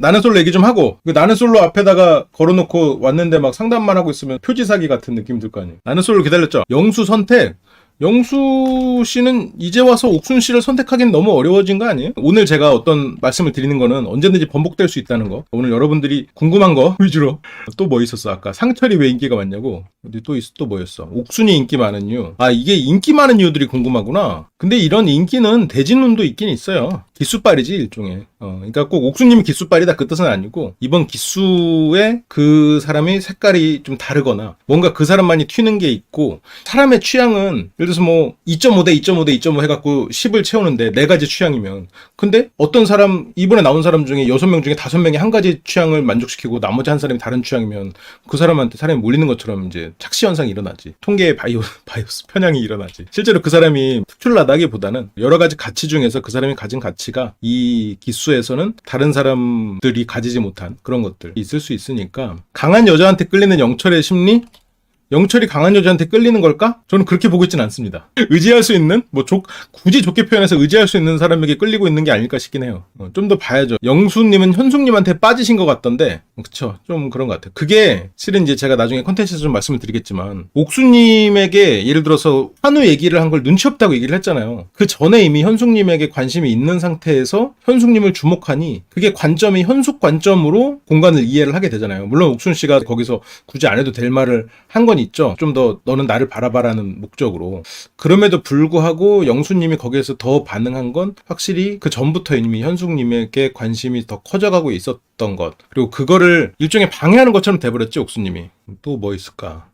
나는 솔로 얘기 좀 하고, 그 나는 솔로 앞에다가 걸어놓고 왔는데 막 상담만 하고 있으면 표지 사기 같은 느낌 들 거 아니에요. 나는 솔로 기다렸죠. 영수 선택. 영수 씨는 이제 와서 옥순 씨를 선택하기는 너무 어려워진 거 아니에요? 오늘 제가 어떤 말씀을 드리는 거는 언제든지 번복될 수 있다는 거. 오늘 여러분들이 궁금한 거 위주로. 또 뭐 있었어? 아까 상철이 왜 인기가 많냐고? 어디 또 뭐였어? 옥순이 인기 많은 이유. 아, 이게 인기 많은 이유들이 궁금하구나. 근데 이런 인기는 대진운도 있긴 있어요. 기수빨이지, 일종의. 그러니까 꼭 옥수님이 기수빨이다 그 뜻은 아니고, 이번 기수에 그 사람이 색깔이 좀 다르거나, 뭔가 그 사람만이 튀는 게 있고, 사람의 취향은, 예를 들어서 뭐, 2.5 대 2.5 대 2.5 해갖고 10을 채우는데, 4가지 취향이면. 근데 어떤 사람, 이번에 나온 사람 중에 6명 중에 5명이 한 가지 취향을 만족시키고, 나머지 한 사람이 다른 취향이면, 그 사람한테 사람이 몰리는 것처럼 이제 착시현상이 일어나지. 통계의 바이오스 편향이 일어나지. 실제로 그 사람이 특출나다기보다는 여러 가지 가치 중에서 그 사람이 가진 가치가 이 기수에서는 다른 사람들이 가지지 못한 그런 것들이 있을 수 있으니까 강한 여자한테 끌리는 영철의 심리? 영철이 강한 여자한테 끌리는 걸까? 저는 그렇게 보고 있진 않습니다. 의지할 수 있는? 굳이 좋게 표현해서 의지할 수 있는 사람에게 끌리고 있는 게 아닐까 싶긴 해요. 좀 더 봐야죠. 영수님은 현숙님한테 빠지신 것 같던데, 그쵸. 좀 그런 것 같아요. 그게, 실은 이제 제가 나중에 컨텐츠에서 좀 말씀을 드리겠지만, 옥수님에게 예를 들어서 환우 얘기를 한 걸 눈치 없다고 얘기를 했잖아요. 그 전에 이미 현숙님에게 관심이 있는 상태에서 현숙님을 주목하니, 그게 관점이 현숙 관점으로 공간을 이해를 하게 되잖아요. 물론 옥순 씨가 거기서 굳이 안 해도 될 말을 한 건 있죠. 좀 더 너는 나를 바라봐라는 목적으로. 그럼에도 불구하고 영수님이 거기에서 더 반응한 건 확실히 그 전부터 이미 현숙님에게 관심이 더 커져가고 있었던 것. 그리고 그거를 일종의 방해하는 것처럼 돼버렸지, 옥수님이. 또 뭐 있을까?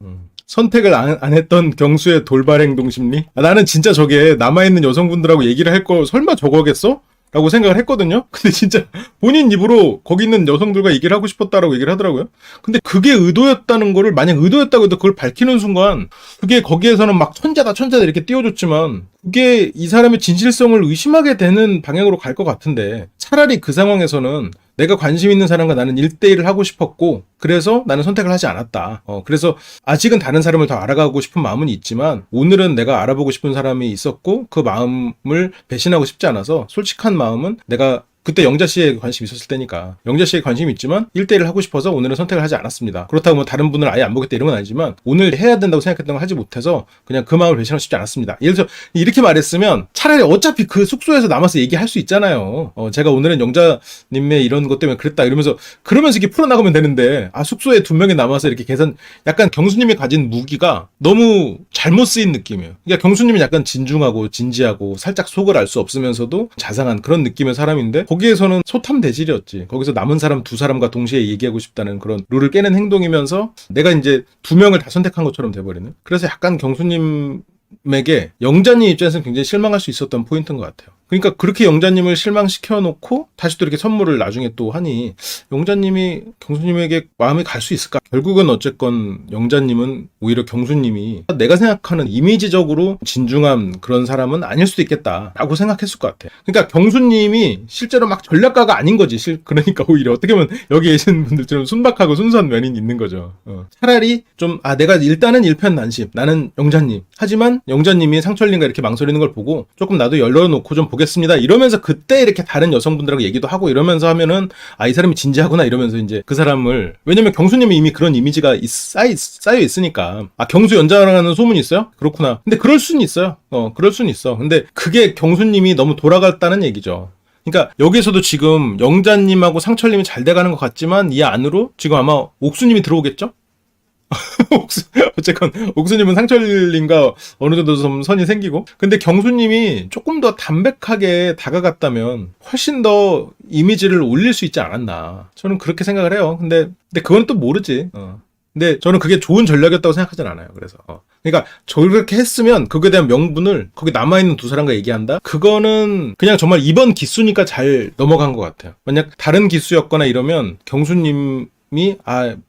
선택을 안 했던 경수의 돌발 행동 심리? 나는 진짜 저게 남아있는 여성분들하고 얘기를 할 거 설마 저거겠어? 라고 생각을 했거든요. 근데 진짜 본인 입으로 거기 있는 여성들과 얘기를 하고 싶었다라고 얘기를 하더라고요. 근데 그게 의도였다는 거를, 만약 의도였다고 해도 그걸 밝히는 순간 그게 거기에서는 막 천재다 이렇게 띄워줬지만 그게 이 사람의 진실성을 의심하게 되는 방향으로 갈 것 같은데, 차라리 그 상황에서는 내가 관심 있는 사람과 나는 1대1을 하고 싶었고, 그래서 나는 선택을 하지 않았다. 그래서 아직은 다른 사람을 더 알아가고 싶은 마음은 있지만, 오늘은 내가 알아보고 싶은 사람이 있었고, 그 마음을 배신하고 싶지 않아서, 솔직한 마음은 내가 그때 영자 씨에 관심이 있었을 때니까 영자 씨에 관심이 있지만 1대1을 하고 싶어서 오늘은 선택을 하지 않았습니다. 그렇다고 뭐 다른 분을 아예 안 보겠다 이런 건 아니지만, 오늘 해야 된다고 생각했던 걸 하지 못해서 그냥 그 마음을 배신하고 싶지 않았습니다. 예를 들어서 이렇게 말했으면 차라리 어차피 그 숙소에서 남아서 얘기할 수 있잖아요. 제가 오늘은 영자님의 이런 것 때문에 그랬다 이러면서 이렇게 풀어나가면 되는데, 숙소에 2명이 남아서 이렇게 약간 경수님이 가진 무기가 너무 잘못 쓰인 느낌이에요. 그러니까 경수님은 약간 진중하고 진지하고 살짝 속을 알 수 없으면서도 자상한 그런 느낌의 사람인데, 거기에서는 소탐대질이었지. 거기서 남은 사람 2사람과 동시에 얘기하고 싶다는 그런 룰을 깨는 행동이면서 내가 이제 2명을 다 선택한 것처럼 돼버리는. 그래서 약간 경수님에게 영자님 입장에서는 굉장히 실망할 수 있었던 포인트인 것 같아요. 그러니까 그렇게 영자님을 실망시켜 놓고 다시 또 이렇게 선물을 나중에 또 하니, 영자님이 경수님에게 마음이 갈 수 있을까? 결국은 어쨌건 영자님은 오히려 경수님이 내가 생각하는 이미지적으로 진중한 그런 사람은 아닐 수도 있겠다라고 생각했을 것 같아. 그러니까 경수님이 실제로 막 전략가가 아닌 거지. 그러니까 오히려 어떻게 보면 여기 계신 분들처럼 순박하고 순수한 면이 있는 거죠. 차라리 좀 내가 일단은 일편단심, 나는 영자님. 하지만 영자님이 상철님과 이렇게 망설이는 걸 보고 조금 나도 열려놓고 좀 보겠습니다 이러면서 그때 이렇게 다른 여성분들하고 얘기도 하고 이러면서 하면은, 이 사람이 진지하구나 이러면서 이제 그 사람을, 왜냐면 경수님이 이미 그런 이미지가 쌓여 있으니까, 경수 연장하는 소문이 있어요? 그렇구나. 근데 그럴 수는 있어요. 그럴 수는 있어. 근데 그게 경수님이 너무 돌아갔다는 얘기죠. 그러니까 여기서도 지금 영자님하고 상철님이 잘 돼가는 것 같지만 이 안으로 지금 아마 옥수님이 들어오겠죠? 어쨌건 옥수님은 상철님과 어느 정도 좀 선이 생기고, 근데 경수님이 조금 더 담백하게 다가갔다면 훨씬 더 이미지를 올릴 수 있지 않았나, 저는 그렇게 생각을 해요. 근데 그건 또 모르지. 근데 저는 그게 좋은 전략이었다고 생각하진 않아요. 그래서 그러니까 저렇게 했으면 그거에 대한 명분을 거기 남아있는 2사람과 얘기한다? 그거는 그냥 정말 이번 기수니까 잘 넘어간 것 같아요. 만약 다른 기수였거나 이러면 경수님이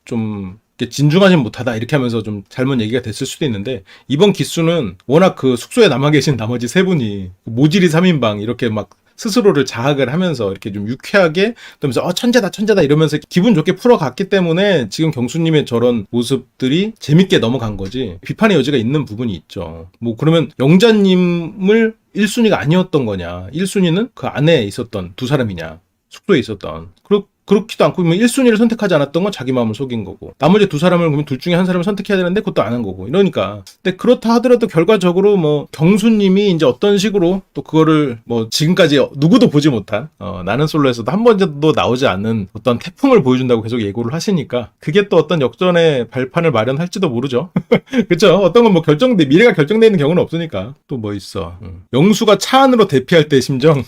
좀 진중하진 못하다 이렇게 하면서 좀 잘못 얘기가 됐을 수도 있는데, 이번 기수는 워낙 그 숙소에 남아 계신 나머지 3분이 모질이 3인방 이렇게 막 스스로를 자학을 하면서 이렇게 좀 유쾌하게 그러면서 천재다 이러면서 기분 좋게 풀어갔기 때문에 지금 경수님의 저런 모습들이 재밌게 넘어간 거지, 비판의 여지가 있는 부분이 있죠. 뭐 그러면 영자님을 1순위가 아니었던 거냐, 1순위는 그 안에 있었던 2사람이냐, 숙소에 있었던. 그렇지도 않고 1순위를 선택하지 않았던 건 자기 마음을 속인 거고, 나머지 두 사람을 그러면 둘 중에 한 사람을 선택해야 되는데 그것도 안 한 거고, 이러니까. 근데 그렇다 하더라도 결과적으로 뭐 경수님이 이제 어떤 식으로 또 그거를 뭐 지금까지 누구도 보지 못한 나는 솔로에서도 한 번도 나오지 않는 어떤 태풍을 보여준다고 계속 예고를 하시니까 그게 또 어떤 역전의 발판을 마련할지도 모르죠. 그쵸? 어떤 건 뭐 미래가 결정되어 있는 경우는 없으니까. 또 뭐 있어. 영수가 차 안으로 대피할 때 심정.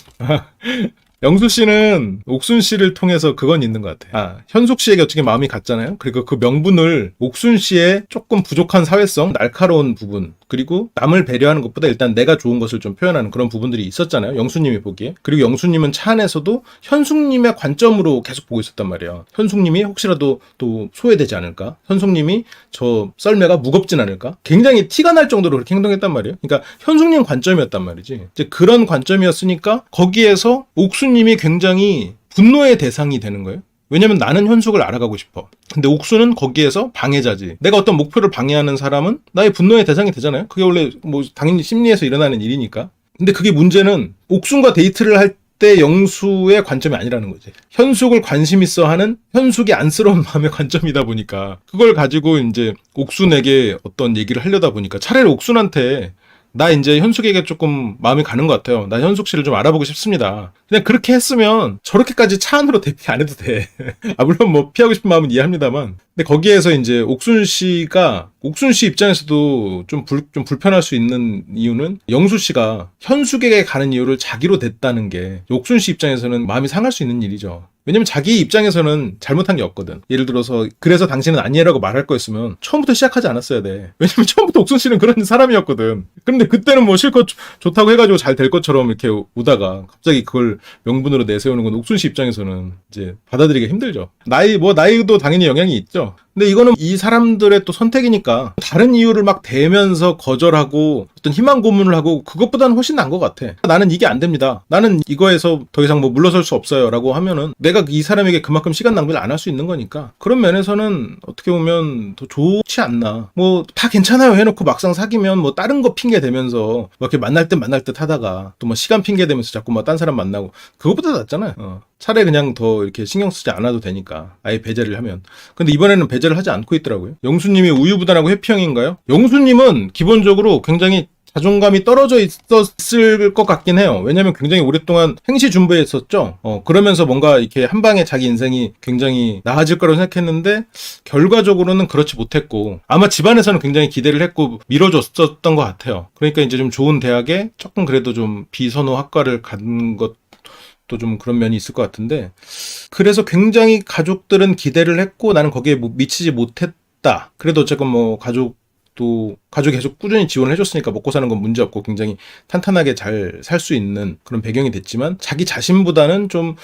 영수 씨는 옥순 씨를 통해서 그건 있는 것 같아. 현숙 씨에게 어떻게 마음이 갔잖아요. 그리고 그 명분을 옥순 씨의 조금 부족한 사회성, 날카로운 부분, 그리고 남을 배려하는 것보다 일단 내가 좋은 것을 좀 표현하는 그런 부분들이 있었잖아요. 영수님이 보기에. 그리고 영수님은 차 안에서도 현숙님의 관점으로 계속 보고 있었단 말이에요. 현숙님이 혹시라도 또 소외되지 않을까? 현숙님이 저 썰매가 무겁진 않을까? 굉장히 티가 날 정도로 그렇게 행동했단 말이에요. 그러니까 현숙님 관점이었단 말이지. 이제 그런 관점이었으니까 거기에서 옥수님이 굉장히 분노의 대상이 되는 거예요. 왜냐면 나는 현숙을 알아가고 싶어. 근데 옥수는 거기에서 방해자지. 내가 어떤 목표를 방해하는 사람은 나의 분노의 대상이 되잖아요. 그게 원래 뭐 당연히 심리에서 일어나는 일이니까. 근데 그게 문제는 옥순과 데이트를 할 때 영수의 관점이 아니라는 거지. 현숙을 관심 있어 하는 현숙의 안쓰러운 마음의 관점이다 보니까 그걸 가지고 이제 옥순에게 어떤 얘기를 하려다 보니까 차라리 옥순한테 나 이제 현숙에게 조금 마음이 가는 것 같아요. 나 현숙 씨를 좀 알아보고 싶습니다. 그냥 그렇게 했으면 저렇게까지 차 안으로 대피 안 해도 돼. 물론 뭐 피하고 싶은 마음은 이해합니다만. 근데 거기에서 이제 옥순 씨 입장에서도 좀 불편할 수 있는 이유는 영수 씨가 현숙에게 가는 이유를 자기로 댔다는 게 옥순 씨 입장에서는 마음이 상할 수 있는 일이죠. 왜냐면 자기 입장에서는 잘못한 게 없거든. 예를 들어서 그래서 당신은 아니라고 말할 거였으면 처음부터 시작하지 않았어야 돼. 왜냐면 처음부터 옥순 씨는 그런 사람이었거든. 그런데 그때는 뭐 실컷 좋다고 해가지고 잘 될 것처럼 이렇게 오다가 갑자기 그걸 명분으로 내세우는 건 옥순 씨 입장에서는 이제 받아들이기 힘들죠. 나이도 당연히 영향이 있죠. 근데 이거는 이 사람들의 또 선택이니까 다른 이유를 막 대면서 거절하고 어떤 희망 고문을 하고 그것보다는 훨씬 나은 것 같아. 나는 이게 안 됩니다. 나는 이거에서 더 이상 뭐 물러설 수 없어요. 라고 하면은 내가 이 사람에게 그만큼 시간 낭비를 안 할 수 있는 거니까 그런 면에서는 어떻게 보면 더 좋지 않나. 뭐 다 괜찮아요 해놓고 막상 사귀면 뭐 다른 거 핑계 대면서 뭐 이렇게 만날 듯 하다가 또 뭐 시간 핑계 대면서 자꾸 뭐 딴 사람 만나고 그것보다 낫잖아요. 차라리 그냥 더 이렇게 신경 쓰지 않아도 되니까 아예 배제를 하면. 근데 이번에는 배제를 하지 않고 있더라고요. 영수님이 우유부단하고 회피형인가요? 영수님은 기본적으로 굉장히 자존감이 떨어져 있었을 것 같긴 해요. 왜냐면 굉장히 오랫동안 행시준비했었죠. 그러면서 뭔가 이렇게 한 방에 자기 인생이 굉장히 나아질 거라고 생각했는데 결과적으로는 그렇지 못했고 아마 집안에서는 굉장히 기대를 했고 밀어줬었던 것 같아요. 그러니까 이제 좀 좋은 대학에 조금 그래도 좀 비선호 학과를 간 것 또 좀 그런 면이 있을 것 같은데 그래서 굉장히 가족들은 기대를 했고 나는 거기에 미치지 못했다. 그래도 어쨌건 뭐 가족이 계속 꾸준히 지원을 해줬으니까 먹고 사는 건 문제 없고 굉장히 탄탄하게 잘 살 수 있는 그런 배경이 됐지만 자기 자신보다는 좀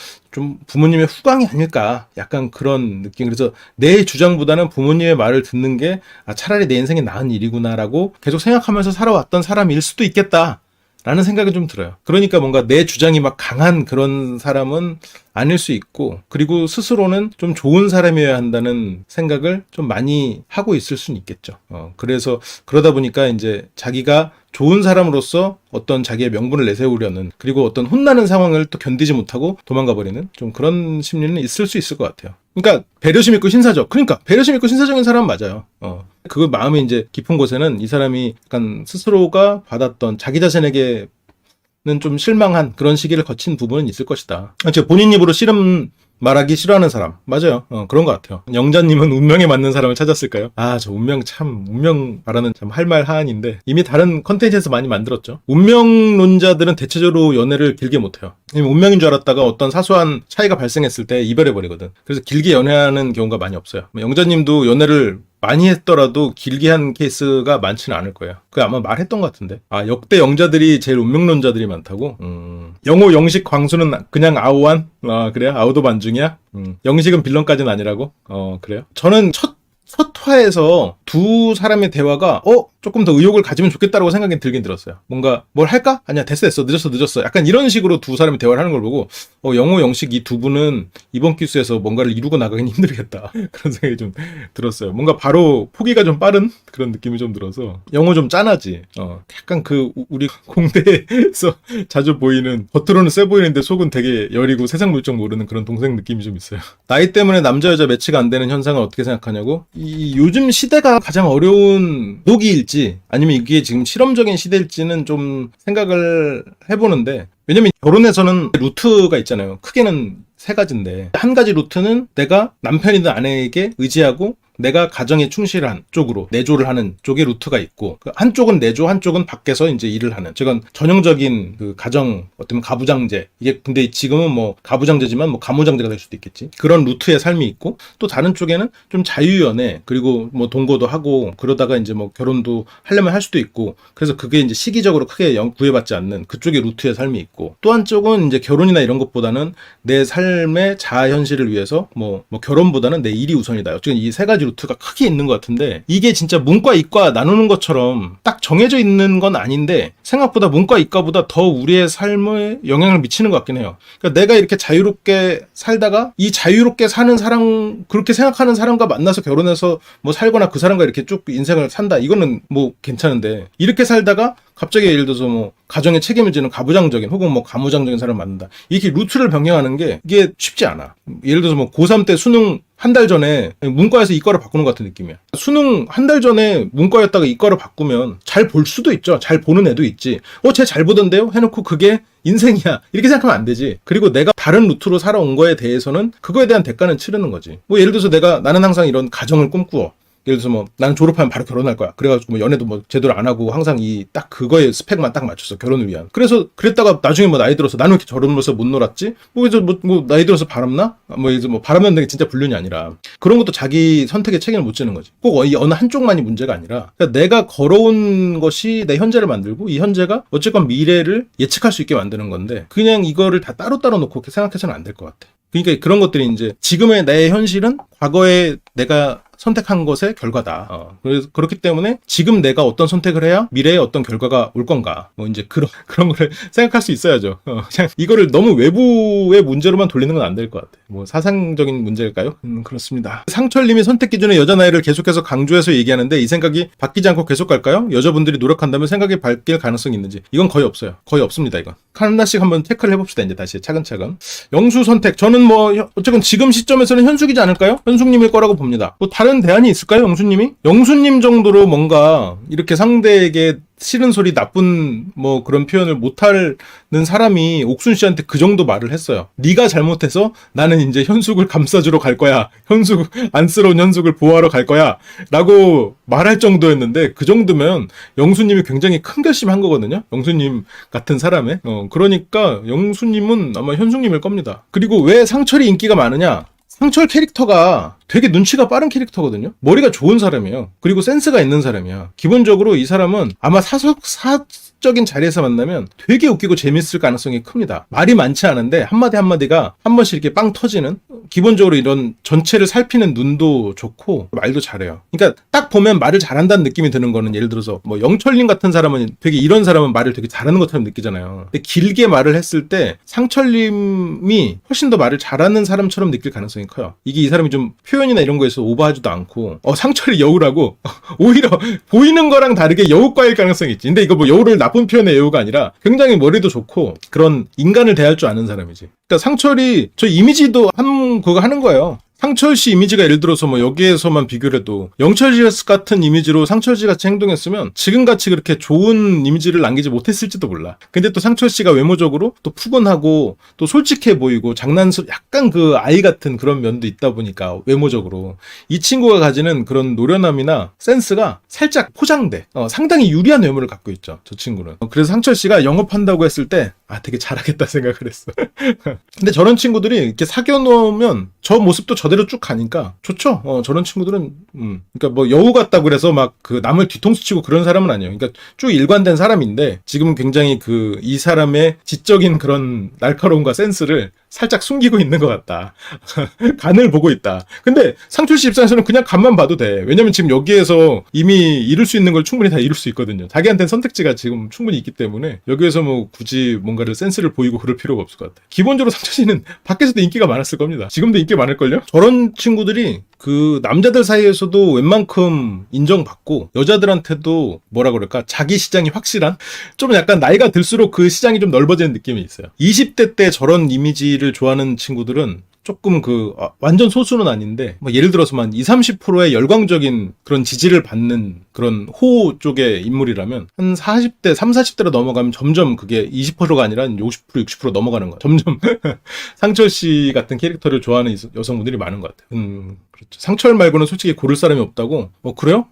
부모님의 후광이 아닐까 약간 그런 느낌. 그래서 내 주장보다는 부모님의 말을 듣는 게 차라리 내 인생에 나은 일이구나라고 계속 생각하면서 살아왔던 사람일 수도 있겠다. 라는 생각이 좀 들어요. 그러니까 뭔가 내 주장이 막 강한 그런 사람은 아닐 수 있고 그리고 스스로는 좀 좋은 사람이어야 한다는 생각을 좀 많이 하고 있을 수는 있겠죠. 그래서 그러다 보니까 이제 자기가 좋은 사람으로서 어떤 자기의 명분을 내세우려는 그리고 어떤 혼나는 상황을 또 견디지 못하고 도망가 버리는 좀 그런 심리는 있을 수 있을 것 같아요. 그러니까 배려심 있고 신사적. 그러니까 배려심 있고 신사적인 사람은 맞아요. 그 마음이 이제 깊은 곳에는 이 사람이 약간 스스로가 받았던 자기 자신에게는 좀 실망한 그런 시기를 거친 부분은 있을 것이다. 제가 본인 입으로 씨름 말하기 싫어하는 사람. 맞아요. 그런 것 같아요. 영자님은 운명에 맞는 사람을 찾았을까요? 저 운명 말하는 참 할 말 하한인데 이미 다른 컨텐츠에서 많이 만들었죠. 운명론자들은 대체적으로 연애를 길게 못해요. 운명인 줄 알았다가 어떤 사소한 차이가 발생했을 때 이별해버리거든. 그래서 길게 연애하는 경우가 많이 없어요. 영자님도 연애를 많이 했더라도 길게 한 케이스가 많지는 않을 거예요. 그 아마 말했던 것 같은데. 역대 영자들이 제일 운명론자들이 많다고? 영호, 영식, 광수는 그냥 아우한? 그래요? 아우도 반중이야? 영식은 빌런까지는 아니라고? 그래요? 저는 첫 서화에서 두 사람의 대화가 조금 더 의욕을 가지면 좋겠다라고 생각이 들긴 들었어요. 뭔가 뭘 할까? 아니야, 됐어 늦었어 약간 이런 식으로 두 사람이 대화를 하는 걸 보고 영호 영식 이 두 분은 이번 기수에서 뭔가를 이루고 나가긴 힘들겠다 그런 생각이 좀 들었어요. 뭔가 바로 포기가 좀 빠른 그런 느낌이 좀 들어서 영호 좀 짠하지. 약간 그 우리 공대에서 자주 보이는 겉으로는 세 보이는데 속은 되게 여리고 세상 물정 모르는 그런 동생 느낌이 좀 있어요. 나이 때문에 남자 여자 매치가 안 되는 현상을 어떻게 생각하냐고? 이 요즘 시대가 가장 어려운 노기일지 아니면 이게 지금 실험적인 시대일지는 좀 생각을 해보는데, 왜냐면 결혼에서는 루트가 있잖아요. 크게는 세 가지인데, 한 가지 루트는 내가 남편이든 아내에게 의지하고 내가 가정에 충실한 쪽으로 내조를 하는 쪽의 루트가 있고, 한쪽은 내조, 한쪽은 밖에서 이제 일을 하는, 저건 전형적인 그 가정 어떤 가부장제, 이게 근데 지금은 뭐 가부장제지만 뭐 가무장제가 될 수도 있겠지. 그런 루트의 삶이 있고, 또 다른 쪽에는 좀 자유연애, 그리고 뭐 동거도 하고 그러다가 이제 뭐 결혼도 하려면 할 수도 있고, 그래서 그게 이제 시기적으로 크게 구애받지 않는 그쪽의 루트의 삶이 있고, 또 한쪽은 이제 결혼이나 이런 것보다는 내 삶의 자아 현실을 위해서 뭐 결혼보다는 내 일이 우선이다. 어쨌든 이 세 가지 루트가 크게 있는 것 같은데, 이게 진짜 문과 이과 나누는 것처럼 딱 정해져 있는 건 아닌데 생각보다 문과 이과보다 더 우리의 삶에 영향을 미치는 것 같긴 해요. 그러니까 내가 이렇게 자유롭게 살다가 이 자유롭게 사는 사람, 그렇게 생각하는 사람과 만나서 결혼해서 뭐 살거나 그 사람과 이렇게 쭉 인생을 산다, 이거는 뭐 괜찮은데, 이렇게 살다가 갑자기 예를 들어서 뭐 가정에 책임을 지는 가부장적인 혹은 뭐 가무장적인 사람을 만난다, 이렇게 루트를 변경하는 게 이게 쉽지 않아. 예를 들어서 뭐 고3 때 수능 한 달 전에 문과에서 이과를 바꾸는 것 같은 느낌이야. 수능 한 달 전에 문과였다가 이과를 바꾸면 잘 볼 수도 있죠. 잘 보는 애도 있지. 쟤 잘 보던데요? 해놓고 그게 인생이야, 이렇게 생각하면 안 되지. 그리고 내가 다른 루트로 살아온 거에 대해서는 그거에 대한 대가는 치르는 거지. 뭐 예를 들어서 나는 항상 이런 가정을 꿈꾸어. 예를 들어서 뭐 나는 졸업하면 바로 결혼할 거야. 그래가지고 뭐 연애도 뭐 제대로 안 하고 항상 이 딱 그거에 스펙만 딱 맞췄어, 결혼을 위한. 그래서 그랬다가 나중에 뭐 나이 들어서 나는 왜 이렇게 젊어서 못 놀았지? 뭐 이제 뭐 나이 들어서 바람나? 뭐 이제 뭐 바람난 게 진짜 불륜이 아니라, 그런 것도 자기 선택에 책임을 못 지는 거지. 꼭 어느 한쪽만이 문제가 아니라, 그러니까 내가 걸어온 것이 내 현재를 만들고, 이 현재가 어쨌건 미래를 예측할 수 있게 만드는 건데, 그냥 이거를 다 따로따로 놓고 이렇게 생각해서는 안 될 것 같아. 그러니까 그런 것들이 이제 지금의 내 현실은 과거에 내가 선택한 것의 결과다. 그래서 그렇기 때문에 지금 내가 어떤 선택을 해야 미래에 어떤 결과가 올 건가. 뭐 이제 그런 거를 생각할 수 있어야죠. 그냥 이거를 너무 외부의 문제로만 돌리는 건 안 될 것 같아. 뭐 사상적인 문제일까요? 그렇습니다. 상철님이 선택 기준에 여자 나이를 계속해서 강조해서 얘기하는데 이 생각이 바뀌지 않고 계속 갈까요? 여자분들이 노력한다면 생각이 바뀔 가능성이 있는지. 이건 거의 없어요. 거의 없습니다, 이건. 하나씩 한번 체크를 해봅시다, 이제 다시 차근차근. 영수 선택. 저는 뭐 어쨌든 지금 시점에서는 현숙이지 않을까요? 현숙님일 거라고 봅니다. 뭐 다른 대안이 있을까요, 영수님이? 영수님 정도로 뭔가 이렇게 상대에게 싫은 소리, 나쁜 뭐 그런 표현을 못하는 사람이 옥순 씨한테 그 정도 말을 했어요. 네가 잘못해서 나는 이제 현숙을 감싸주러 갈 거야, 안쓰러운 현숙을 보호하러 갈 거야 라고 말할 정도였는데, 그 정도면 영수님이 굉장히 큰 결심한 거거든요, 영수님 같은 사람의. 그러니까 영수님은 아마 현숙님일 겁니다. 그리고 왜 상철이 인기가 많으냐? 상철 캐릭터가 되게 눈치가 빠른 캐릭터거든요. 머리가 좋은 사람이에요. 그리고 센스가 있는 사람이야. 기본적으로 이 사람은 아마 사적인 자리에서 만나면 되게 웃기고 재밌을 가능성이 큽니다. 말이 많지 않은데 한마디 한마디가 한 번씩 이렇게 빵 터지는, 기본적으로 이런 전체를 살피는 눈도 좋고 말도 잘해요. 그러니까 딱 보면 말을 잘한다는 느낌이 드는 거는, 예를 들어서 뭐 영철님 같은 사람은 되게, 이런 사람은 말을 되게 잘하는 것처럼 느끼잖아요. 근데 길게 말을 했을 때 상철님이 훨씬 더 말을 잘하는 사람처럼 느낄 가능성이 커요. 이게 이 사람이 좀 표현이나 이런 거에서 오버하지도 않고, 상철이 여우라고 오히려 보이는 거랑 다르게 여우과일 가능성이 있지. 근데 이거 뭐 여우를 나쁜 표현의 여우가 아니라 굉장히 머리도 좋고 그런 인간을 대할 줄 아는 사람이지. 그러니까 상철이 저 이미지도 그거 하는 거예요. 상철 씨 이미지가 예를 들어서 뭐 여기에서만 비교를 해도 영철 씨 같은 이미지로 상철 씨 같이 행동했으면 지금같이 그렇게 좋은 이미지를 남기지 못했을지도 몰라. 근데 또 상철 씨가 외모적으로 또 푸근하고 또 솔직해 보이고 약간 그 아이 같은 그런 면도 있다 보니까, 외모적으로 이 친구가 가지는 그런 노련함이나 센스가 살짝 포장돼. 상당히 유리한 외모를 갖고 있죠, 저 친구는. 그래서 상철 씨가 영업한다고 했을 때 되게 잘하겠다 생각을 했어. 근데 저런 친구들이 이렇게 사귀어 놓으면 저 모습도 저대로 나대로 쭉 가니까 좋죠. 저런 친구들은 그러니까 뭐 여우 같다고 그래서 막 그 남을 뒤통수 치고 그런 사람은 아니에요. 그러니까 쭉 일관된 사람인데 지금은 굉장히 그 이 사람의 지적인 그런 날카로움과 센스를 살짝 숨기고 있는 것 같다. 간을 보고 있다. 근데 상철 씨 입장에서는 그냥 간만 봐도 돼. 왜냐면 지금 여기에서 이미 이룰 수 있는 걸 충분히 다 이룰 수 있거든요. 자기한테는 선택지가 지금 충분히 있기 때문에 여기에서 뭐 굳이 뭔가를 센스를 보이고 그럴 필요가 없을 것 같아. 기본적으로 상철 씨는 밖에서도 인기가 많았을 겁니다. 지금도 인기 많을걸요? 저런 친구들이 그 남자들 사이에서도 웬만큼 인정받고 여자들한테도 뭐라 그럴까 자기 시장이 확실한 좀 약간 나이가 들수록 그 시장이 좀 넓어지는 느낌이 있어요. 20대 때 저런 이미지를 좋아하는 친구들은 조금 완전 소수는 아닌데, 뭐 예를 들어서만 20, 30%의 열광적인 그런 지지를 받는 그런 호 쪽의 인물이라면, 한 40대, 30, 40대로 넘어가면 점점 그게 20%가 아니라 50%, 60% 넘어가는 거야. 점점. 상철 씨 같은 캐릭터를 좋아하는 여성분들이 많은 것 같아요. 그렇죠. 상철 말고는 솔직히 고를 사람이 없다고? 그래요?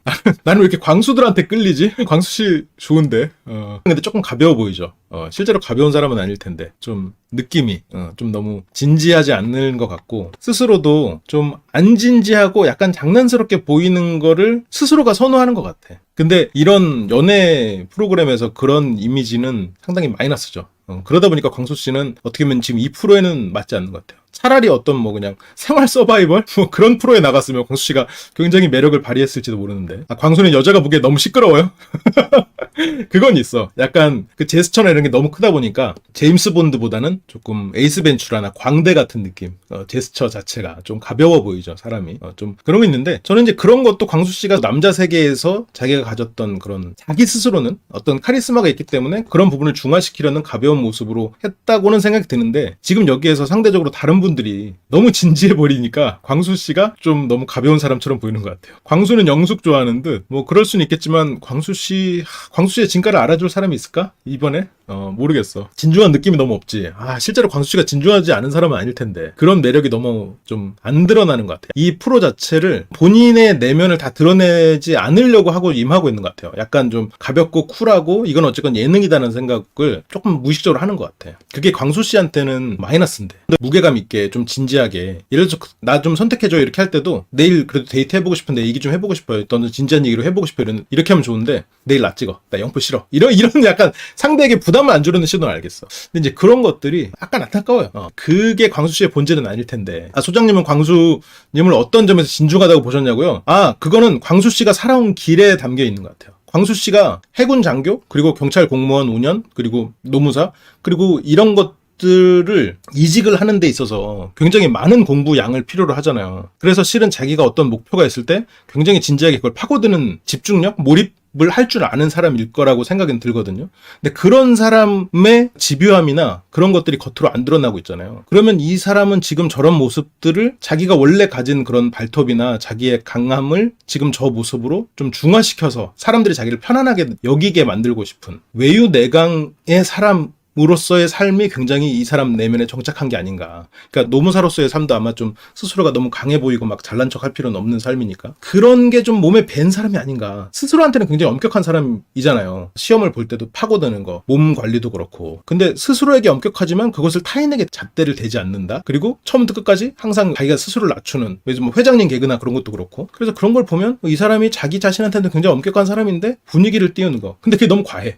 나는 왜 이렇게 광수들한테 끌리지? 광수 씨 좋은데. 근데 조금 가벼워 보이죠. 실제로 가벼운 사람은 아닐 텐데. 좀 느낌이 좀 너무 진지하지 않는 것 같고 스스로도 좀 안 진지하고 약간 장난스럽게 보이는 거를 스스로가 선호하는 것 같아. 근데 이런 연애 프로그램에서 그런 이미지는 상당히 마이너스죠. 그러다 보니까 광수 씨는 어떻게 보면 지금 이 프로에는 맞지 않는 것 같아요. 차라리 어떤 뭐 그냥 생활 서바이벌 뭐 그런 프로에 나갔으면 광수 씨가 굉장히 매력을 발휘했을지도 모르는데 광수는 여자가 보기에 너무 시끄러워요. 그건 있어. 약간 그 제스처나 이런 게 너무 크다 보니까 제임스 본드보다는 조금 에이스 벤츄라나 광대 같은 느낌. 제스처 자체가 좀 가벼워 보이죠, 사람이. 좀 그런 거 있는데 저는 이제 그런 것도 광수 씨가 남자 세계에서 자기가 가졌던 그런 자기 스스로는 어떤 카리스마가 있기 때문에 그런 부분을 중화시키려는 가벼운 모습으로 했다고는 생각이 드는데 지금 여기에서 상대적으로 다른 분들이 너무 진지해 버리니까 광수 씨가 좀 너무 가벼운 사람처럼 보이는 것 같아요. 광수는 영숙 좋아하는 듯 뭐 그럴 수는 있겠지만 광수 씨의 진가를 알아줄 사람이 있을까? 이번에? 모르겠어. 진중한 느낌이 너무 없지. 실제로 광수 씨가 진중하지 않은 사람은 아닐 텐데 그런 매력이 너무 좀 안 드러나는 것 같아요. 이 프로 자체를 본인의 내면을 다 드러내지 않으려고 하고 임하고 있는 것 같아요. 약간 좀 가볍고 쿨하고 이건 어쨌건 예능이다는 생각을 조금 무의식적으로 하는 것 같아요. 그게 광수 씨한테는 마이너스인데 무게감 있게 좀 진지하게 예를 들어서 나 좀 선택해줘 이렇게 할 때도 내일 그래도 데이트 해보고 싶은데 얘기 좀 해보고 싶어요. 너는 진지한 얘기로 해보고 싶어요. 이렇게 하면 좋은데 내일 나 찍어. 나 영표 싫어. 이런 약간 상대에게 부담을 안 주려는 시도는 알겠어. 근데 이제 그런 것들이 약간 안타까워요. 그게 광수 씨의 본질은 아닐 텐데. 소장님은 광수님을 어떤 점에서 진중하다고 보셨냐고요? 그거는 광수 씨가 살아온 길에 담겨 있는 것 같아요. 광수 씨가 해군 장교, 그리고 경찰 공무원 5년, 그리고 노무사, 그리고 이런 것들을 이직을 하는 데 있어서 굉장히 많은 공부 양을 필요로 하잖아요. 그래서 실은 자기가 어떤 목표가 있을 때 굉장히 진지하게 그걸 파고드는 집중력, 몰입을 할 줄 아는 사람일 거라고 생각은 들거든요. 근데 그런 사람의 집요함이나 그런 것들이 겉으로 안 드러나고 있잖아요. 그러면 이 사람은 지금 저런 모습들을 자기가 원래 가진 그런 발톱이나 자기의 강함을 지금 저 모습으로 좀 중화시켜서 사람들이 자기를 편안하게 여기게 만들고 싶은 외유내강의 사람 으로서의 삶이 굉장히 이 사람 내면에 정착한 게 아닌가. 그러니까 노무사로서의 삶도 아마 좀 스스로가 너무 강해 보이고 막 잘난 척 할 필요는 없는 삶이니까 그런 게 좀 몸에 밴 사람이 아닌가. 스스로한테는 굉장히 엄격한 사람이잖아요. 시험을 볼 때도 파고드는 거, 몸 관리도 그렇고. 근데 스스로에게 엄격하지만 그것을 타인에게 잣대를 대지 않는다. 그리고 처음부터 끝까지 항상 자기가 스스로를 낮추는, 뭐 회장님 개그나 그런 것도 그렇고. 그래서 그런 걸 보면 이 사람이 자기 자신한테는 굉장히 엄격한 사람인데 분위기를 띄우는 거. 근데 그게 너무 과해.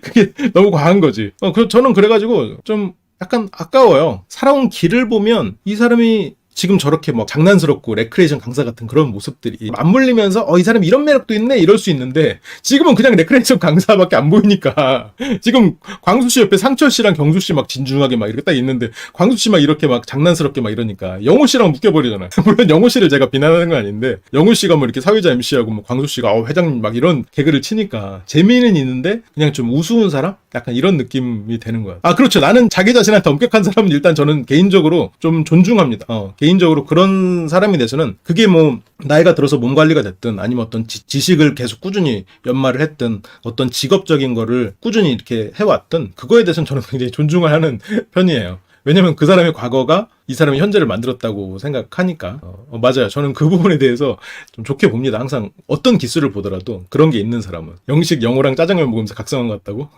그게 너무 과한 거지. 저는 그래가지고 좀 약간 아까워요. 살아온 길을 보면 이 사람이 지금 저렇게 막 장난스럽고 레크레이션 강사 같은 그런 모습들이 맞물리면서 이 사람이 이런 매력도 있네 이럴 수 있는데 지금은 그냥 레크레이션 강사밖에 안 보이니까 지금 광수 씨 옆에 상철 씨랑 경수 씨 막 진중하게 막 이렇게 딱 있는데 광수 씨 막 이렇게 막 장난스럽게 막 이러니까 영호 씨랑 묶여버리잖아요. 물론 영호 씨를 제가 비난하는 건 아닌데 영호 씨가 뭐 이렇게 사회자 MC하고 뭐 광수 씨가 회장님 막 이런 개그를 치니까 재미는 있는데 그냥 좀 우스운 사람? 약간 이런 느낌이 되는 거야. 그렇죠. 나는 자기 자신한테 엄격한 사람은 일단 저는 개인적으로 좀 존중합니다. 개인적으로 그런 사람이 돼서는 그게 뭐 나이가 들어서 몸 관리가 됐든 아니면 어떤 지식을 계속 꾸준히 연마를 했든 어떤 직업적인 거를 꾸준히 이렇게 해왔든 그거에 대해서는 저는 굉장히 존중을 하는 편이에요. 왜냐면 그 사람의 과거가 이 사람의 현재를 만들었다고 생각하니까. 맞아요. 저는 그 부분에 대해서 좀 좋게 봅니다. 항상 어떤 기술을 보더라도 그런 게 있는 사람은. 영식 영호랑 짜장면 먹으면서 각성한 것 같다고?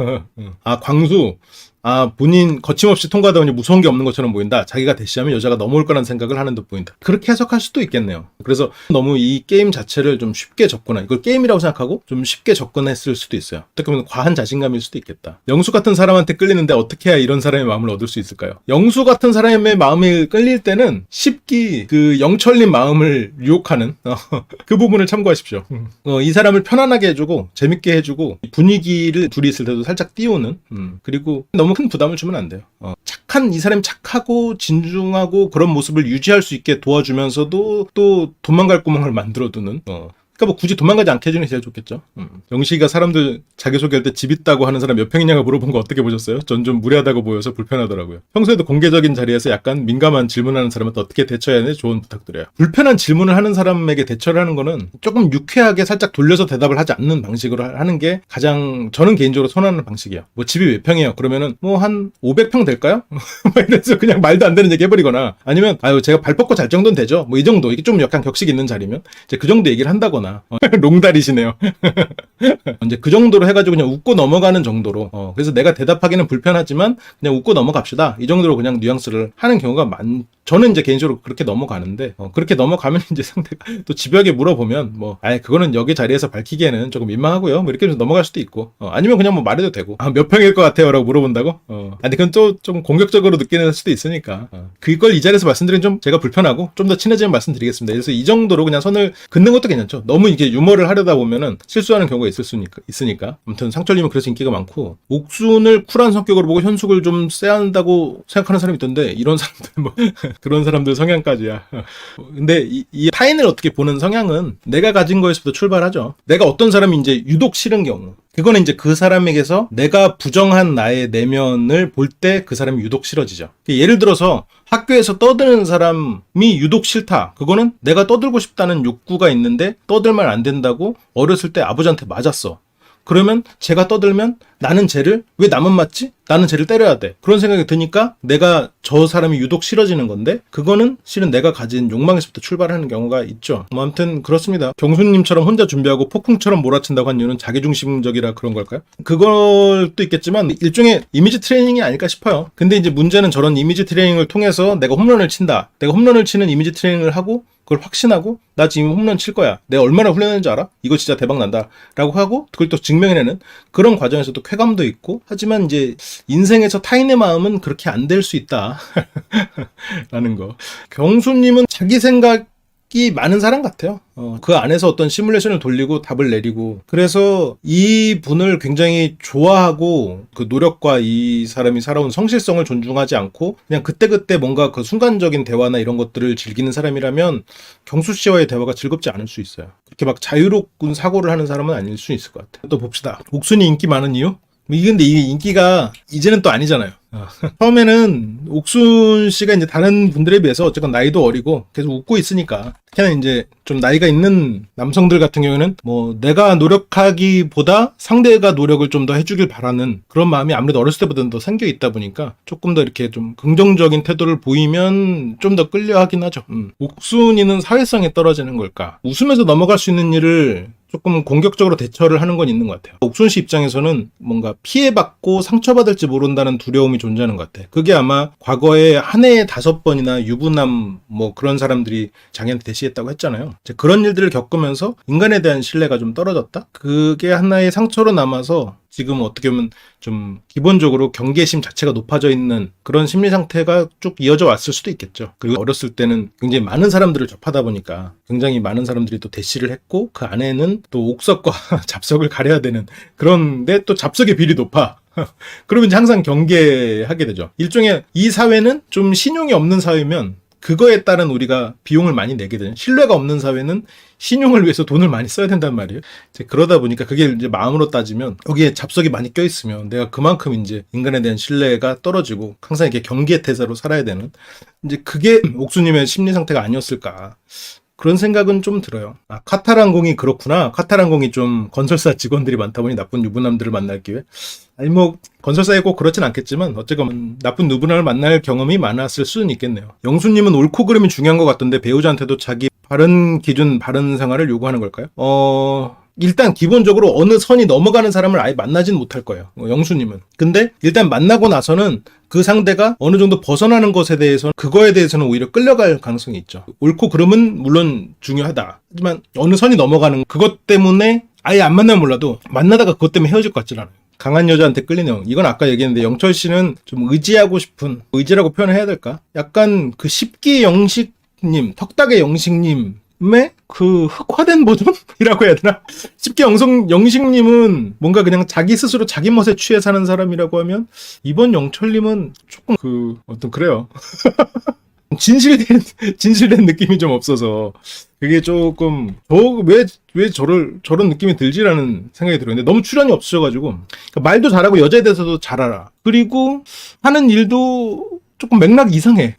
광수. 본인 거침없이 통과하다 보니 무서운 게 없는 것처럼 보인다. 자기가 대시하면 여자가 넘어올 거라는 생각을 하는 듯 보인다. 그렇게 해석할 수도 있겠네요. 그래서 너무 이 게임 자체를 좀 쉽게 접근한, 이걸 게임이라고 생각하고 좀 쉽게 접근했을 수도 있어요. 어떻게 보면 과한 자신감일 수도 있겠다. 영수 같은 사람한테 끌리는데 어떻게 해야 이런 사람의 마음을 얻을 수 있을까요? 영수 같은 사람의 마음이 끌릴 때는 쉽게 그 영철님 마음을 유혹하는 그 부분을 참고하십시오. 이 사람을 편안하게 해주고 재밌게 해주고 분위기를 둘이 있을 때도 살짝 띄우는, 그리고 너무 큰 부담을 주면 안 돼요. 이 사람이 착하고 진중하고 그런 모습을 유지할 수 있게 도와주면서도 또 도망갈 구멍을 만들어두는, 그러니까 뭐 굳이 도망가지 않게 해주는 게 제일 좋겠죠. 영식이가 사람들 자기소개할 때 집 있다고 하는 사람 몇 평이냐고 물어본 거 어떻게 보셨어요? 전 좀 무례하다고 보여서 불편하더라고요. 평소에도 공개적인 자리에서 약간 민감한 질문하는 사람한테 어떻게 대처해야 하는지 조언 부탁드려요. 불편한 질문을 하는 사람에게 대처를 하는 거는 조금 유쾌하게 살짝 돌려서 대답을 하지 않는 방식으로 하는 게 가장 저는 개인적으로 선호하는 방식이에요. 뭐 집이 몇 평이에요? 그러면은 뭐 한 500평 될까요? 이래서 그냥 말도 안 되는 얘기 해버리거나, 아니면 제가 발 뻗고 잘 정도는 되죠? 뭐 이 정도, 이게 좀 약간 격식 있는 자리면 이제 그 정도 얘기를 한다거나, 롱다리시네요. 이제 그 정도로 해가지고 그냥 웃고 넘어가는 정도로, 그래서 내가 대답하기는 불편하지만 그냥 웃고 넘어갑시다, 이 정도로 그냥 뉘앙스를 하는 경우가 저는 이제 개인적으로 그렇게 넘어가는데, 그렇게 넘어가면 이제 상대가 또 집요하게 물어보면 그거는 여기 자리에서 밝히기에는 조금 민망하고요, 뭐 이렇게 해서 넘어갈 수도 있고, 아니면 그냥 뭐 말해도 되고, 몇 평일 것 같아요? 라고 물어본다고? 근데 그건 또 좀 공격적으로 느끼는 수도 있으니까, 그걸 이 자리에서 말씀드리면 좀 제가 불편하고 좀 더 친해지면 말씀드리겠습니다. 그래서 이 정도로 그냥 선을 긋는 것도 괜찮죠. 너무 이게 유머를 하려다 보면은 실수하는 경우가 있으니까. 아무튼 상철님은 그래서 인기가 많고, 옥순을 쿨한 성격으로 보고 현숙을 좀 쎄한다고 생각하는 사람이 있던데, 이런 사람들 뭐 그런 사람들 성향까지야. 근데 이 타인을 어떻게 보는 성향은 내가 가진 거에서부터 출발하죠. 내가 어떤 사람이 이제 유독 싫은 경우, 그거는 이제 그 사람에게서 내가 부정한 나의 내면을 볼 때 그 사람이 유독 싫어지죠. 예를 들어서 학교에서 떠드는 사람이 유독 싫다. 그거는 내가 떠들고 싶다는 욕구가 있는데 떠들면 안 된다고 어렸을 때 아버지한테 맞았어. 그러면 제가 떠들면 나는 쟤를, 왜 나만 맞지? 나는 쟤를 때려야 돼. 그런 생각이 드니까 내가 저 사람이 유독 싫어지는 건데, 그거는 실은 내가 가진 욕망에서부터 출발하는 경우가 있죠. 뭐 아무튼 그렇습니다. 경수님처럼 혼자 준비하고 폭풍처럼 몰아친다고 한 이유는 자기중심적이라 그런 걸까요? 그걸도 있겠지만 일종의 이미지 트레이닝이 아닐까 싶어요. 근데 이제 문제는 저런 이미지 트레이닝을 통해서 내가 홈런을 친다, 내가 홈런을 치는 이미지 트레이닝을 하고 그걸 확신하고 나 지금 홈런 칠 거야, 내가 얼마나 훈련했는지 알아? 이거 진짜 대박 난다 라고 하고 그걸 또 증명해내는 그런 과정에서도 쾌감도 있고, 하지만 이제 인생에서 타인의 마음은 그렇게 안 될 수 있다 라는 거. 경수님은 자기 생각이 많은 사람 같아요. 그 안에서 어떤 시뮬레이션을 돌리고 답을 내리고, 그래서 이 분을 굉장히 좋아하고 그 노력과 이 사람이 살아온 성실성을 존중하지 않고 그냥 그때그때 뭔가 그 순간적인 대화나 이런 것들을 즐기는 사람이라면 경수 씨와의 대화가 즐겁지 않을 수 있어요. 그렇게 막 자유로운 사고를 하는 사람은 아닐 수 있을 것 같아요. 또 봅시다. 옥순이 인기 많은 이유? 근데 이 인기가 이제는 또 아니잖아요. 처음에는 옥순 씨가 이제 다른 분들에 비해서 어쨌건 나이도 어리고 계속 웃고 있으니까, 특히나 이제 좀 나이가 있는 남성들 같은 경우에는 뭐 내가 노력하기보다 상대가 노력을 좀 더 해주길 바라는 그런 마음이 아무래도 어렸을 때보다는 더 생겨 있다 보니까 조금 더 이렇게 좀 긍정적인 태도를 보이면 좀 더 끌려하긴 하죠. 옥순이는 사회성에 떨어지는 걸까? 웃으면서 넘어갈 수 있는 일을 조금 공격적으로 대처를 하는 건 있는 것 같아요. 옥순 씨 입장에서는 뭔가 피해받고 상처받을지 모른다는 두려움이 존재하는 것 같아요. 그게 아마 과거에 한 해에 5번이나 유부남 뭐 그런 사람들이 자기한테 대시했다고 했잖아요. 이제 그런 일들을 겪으면서 인간에 대한 신뢰가 좀 떨어졌다? 그게 하나의 상처로 남아서 지금 어떻게 보면 좀 기본적으로 경계심 자체가 높아져 있는 그런 심리 상태가 쭉 이어져 왔을 수도 있겠죠. 그리고 어렸을 때는 굉장히 많은 사람들을 접하다 보니까 굉장히 많은 사람들이 또 대시를 했고, 그 안에는 또 옥석과 잡석을 가려야 되는, 그런데 또 잡석의 비율이 높아. 그러면 이제 항상 경계하게 되죠. 일종의 이 사회는 좀 신용이 없는 사회면 그거에 따른 우리가 비용을 많이 내게 되는, 신뢰가 없는 사회는 신용을 위해서 돈을 많이 써야 된단 말이에요. 이제 그러다 보니까 그게 이제 마음으로 따지면 여기에 잡석이 많이 껴있으면 내가 그만큼 이제 인간에 대한 신뢰가 떨어지고 항상 이렇게 경계태세로 살아야 되는, 이제 그게 옥수님의 심리 상태가 아니었을까. 그런 생각은 좀 들어요. 카타르항공이 그렇구나. 카타르항공이 좀 건설사 직원들이 많다 보니 나쁜 유부남들을 만날 기회. 아니 뭐 건설사에 꼭 그렇진 않겠지만 어쨌건 나쁜 유부남을 만날 경험이 많았을 수는 있겠네요. 영수님은 옳고 그름이 중요한 것 같던데 배우자한테도 자기 바른 기준, 바른 생활을 요구하는 걸까요? 일단 기본적으로 어느 선이 넘어가는 사람을 아예 만나진 못할 거예요. 영수님은. 근데 일단 만나고 나서는 그 상대가 어느 정도 벗어나는 것에 대해서 그거에 대해서는 오히려 끌려갈 가능성이 있죠. 옳고 그름은 물론 중요하다. 하지만 어느 선이 넘어가는 그것 때문에 아예 안 만나면 몰라도 만나다가 그것 때문에 헤어질 것 같진 않아요. 강한 여자한테 끌리는 이건 아까 얘기했는데 영철 씨는 좀 의지하고 싶은 의지라고 표현을 해야 될까? 약간 그 십기 영식님, 턱닥의 영식님의 그 흑화된 버전이라고 해야 되나? 십기 영식님은 뭔가 그냥 자기 스스로 자기 멋에 취해 사는 사람이라고 하면 이번 영철님은 조금 그 어떤 그래요. 진실된 느낌이 좀 없어서 그게 조금 왜 저런 느낌이 들지라는 생각이 들어요. 근데 너무 출연이 없으셔가지고 그러니까 말도 잘하고 여자에 대해서도 잘 알아. 그리고 하는 일도 조금 맥락이 이상해.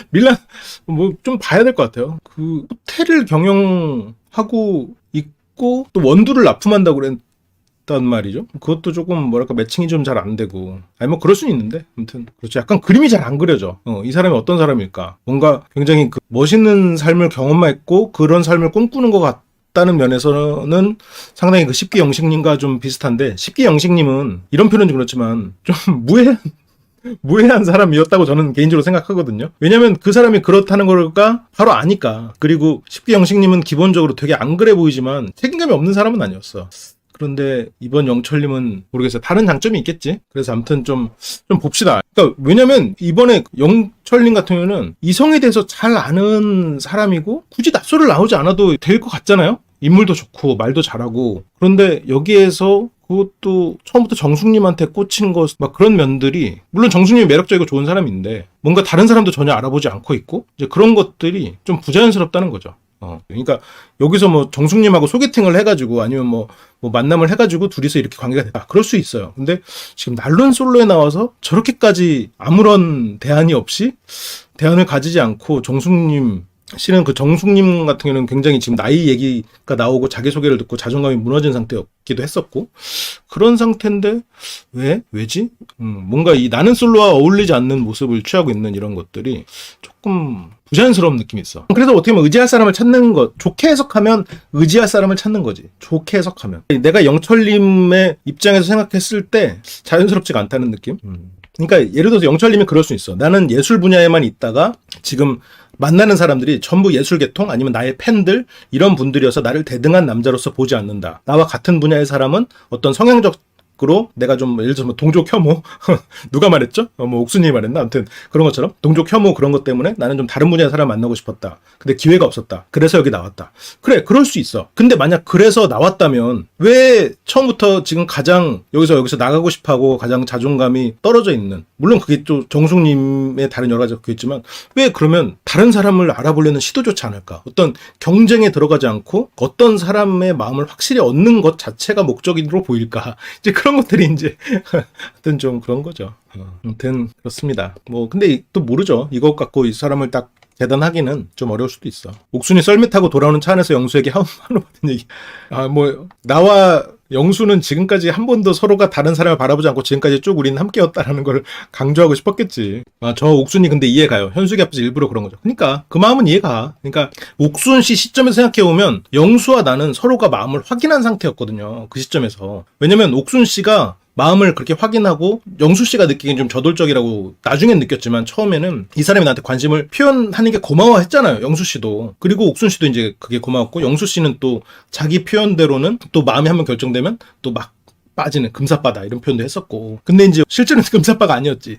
밀란 뭐 좀 봐야 될 것 같아요. 그 호텔을 경영하고 있고 또 원두를 납품한다고 그랬단 말이죠. 그것도 조금 뭐랄까 매칭이 좀 잘 안 되고 아니 뭐 그럴 수는 있는데 아무튼 그렇죠. 약간 그림이 잘 안 그려져. 이 사람이 어떤 사람일까? 뭔가 굉장히 그 멋있는 삶을 경험만 했고 그런 삶을 꿈꾸는 것 같다는 면에서는 상당히 그 십기 영식님과 좀 비슷한데 십기 영식님은 이런 표현은 좀 그렇지만 좀 무해한 사람이었다고 저는 개인적으로 생각하거든요. 왜냐면 그 사람이 그렇다는 걸까 바로 아니까. 그리고 십기 영식님은 기본적으로 되게 안 그래 보이지만 책임감이 없는 사람은 아니었어. 그런데 이번 영철님은 모르겠어요. 다른 장점이 있겠지. 그래서 아무튼 좀 봅시다. 그러니까 왜냐면 이번에 영철님 같은 경우는 이성에 대해서 잘 아는 사람이고 굳이 납소를 나오지 않아도 될 것 같잖아요. 인물도 좋고 말도 잘하고. 그런데 여기에서 그것도 처음부터 정숙님한테 꽂힌 것, 막 그런 면들이, 물론 정숙님이 매력적이고 좋은 사람인데, 뭔가 다른 사람도 전혀 알아보지 않고 있고, 이제 그런 것들이 좀 부자연스럽다는 거죠. 그러니까 여기서 뭐 정숙님하고 소개팅을 해가지고, 아니면 뭐 만남을 해가지고 둘이서 이렇게 관계가 됐다. 그럴 수 있어요. 근데 지금 날론 솔로에 나와서 저렇게까지 아무런 대안이 없이, 대안을 가지지 않고 정숙님, 실은 그 정숙님 같은 경우는 굉장히 지금 나이 얘기가 나오고 자기소개를 듣고 자존감이 무너진 상태였기도 했었고 그런 상태인데 왜지? 뭔가 이 나는 솔로와 어울리지 않는 모습을 취하고 있는 이런 것들이 조금 부자연스러운 느낌이 있어. 그래서 어떻게 보면 의지할 사람을 찾는 것, 좋게 해석하면 의지할 사람을 찾는 거지. 좋게 해석하면 내가 영철님의 입장에서 생각했을 때 자연스럽지가 않다는 느낌? 그러니까 예를 들어서 영철님이 그럴 수 있어. 나는 예술 분야에만 있다가 지금 만나는 사람들이 전부 예술계통 아니면 나의 팬들 이런 분들이어서 나를 대등한 남자로서 보지 않는다. 나와 같은 분야의 사람은 어떤 성향적으로 내가 좀 예를 들어서 뭐 동족 혐오 누가 말했죠? 뭐 옥수님이 말했나? 아무튼 그런 것처럼 동족 혐오 그런 것 때문에 나는 좀 다른 분야의 사람 만나고 싶었다. 근데 기회가 없었다. 그래서 여기 나왔다. 그래 그럴 수 있어. 근데 만약 그래서 나왔다면 왜 처음부터 지금 가장 여기서 나가고 싶어하고 가장 자존감이 떨어져 있는 물론 그게 또 정숙님의 다른 여러 가지가 있지만 왜 그러면 다른 사람을 알아보려는 시도조차 않을까? 어떤 경쟁에 들어가지 않고 어떤 사람의 마음을 확실히 얻는 것 자체가 목적으로 보일까? 이제 그런 것들이 이제 하여튼 좀 그런 거죠. 아무튼 그렇습니다. 뭐 근데 또 모르죠. 이것 갖고 이 사람을 딱 재단하기는 좀 어려울 수도 있어. 옥순이 썰매 타고 돌아오는 차 안에서 영수에게 하운말로 받은 얘기. 뭐 나와 영수는 지금까지 한 번도 서로가 다른 사람을 바라보지 않고 지금까지 쭉 우리는 함께였다라는 걸 강조하고 싶었겠지. 저 옥순이 근데 이해가요. 현숙이 앞에서 일부러 그런 거죠. 그러니까 그 마음은 이해가. 그러니까 옥순 씨 시점에서 생각해보면 영수와 나는 서로가 마음을 확인한 상태였거든요. 그 시점에서. 왜냐면 옥순 씨가 마음을 그렇게 확인하고 영수 씨가 느끼기엔 좀 저돌적이라고 나중엔 느꼈지만 처음에는 이 사람이 나한테 관심을 표현하는 게 고마워했잖아요. 영수 씨도. 그리고 옥순 씨도 이제 그게 고마웠고 영수 씨는 또 자기 표현대로는 또 마음이 한번 결정되면 또 막 빠지는 금사빠다 이런 표현도 했었고. 근데 이제 실제로는 금사빠가 아니었지.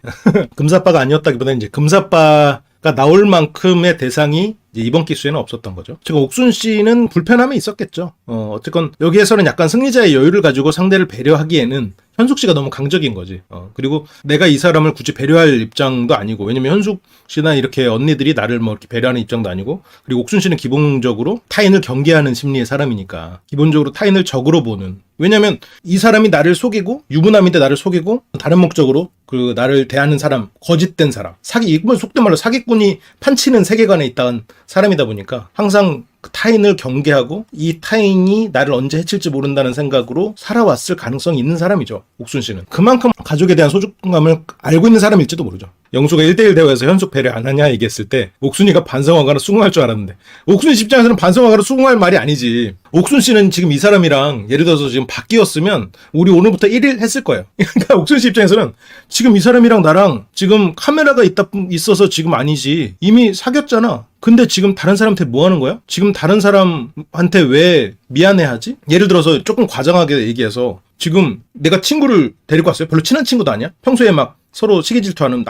금사빠가 아니었다기보다는 이제 금사빠가 나올 만큼의 대상이 이제 이번 기수에는 없었던 거죠. 제가 옥순 씨는 불편함이 있었겠죠. 어쨌건 여기에서는 약간 승리자의 여유를 가지고 상대를 배려하기에는 현숙 씨가 너무 강적인 거지. 그리고 내가 이 사람을 굳이 배려할 입장도 아니고, 왜냐면 현숙 씨나 이렇게 언니들이 나를 뭐 이렇게 배려하는 입장도 아니고, 그리고 옥순 씨는 기본적으로 타인을 경계하는 심리의 사람이니까, 기본적으로 타인을 적으로 보는. 왜냐면 이 사람이 나를 속이고, 유부남인데 나를 속이고, 다른 목적으로 그 나를 대하는 사람, 거짓된 사람, 이건 속된 말로 사기꾼이 판치는 세계관에 있다는 사람이다 보니까 항상 타인을 경계하고 이 타인이 나를 언제 해칠지 모른다는 생각으로 살아왔을 가능성이 있는 사람이죠. 옥순 씨는. 그만큼 가족에 대한 소중감을 알고 있는 사람일지도 모르죠. 영수가 1대1 대화에서 현숙 배려 안 하냐 얘기했을 때 옥순이가 반성하거나 수긍할 줄 알았는데 옥순이 입장에서는 반성하거나 수긍할 말이 아니지. 옥순 씨는 지금 이 사람이랑 예를 들어서 지금 바뀌었으면 우리 오늘부터 1일 했을 거예요. 그러니까 옥순 씨 입장에서는 지금 이 사람이랑 나랑 지금 카메라가 있어서 지금 아니지. 이미 사귀었잖아. 근데 지금 다른 사람한테 뭐 하는 거야? 지금 다른 사람한테 왜 미안해하지? 예를 들어서 조금 과장하게 얘기해서 지금 내가 친구를 데리고 왔어요. 별로 친한 친구도 아니야. 평소에 막 서로 시기 질투하는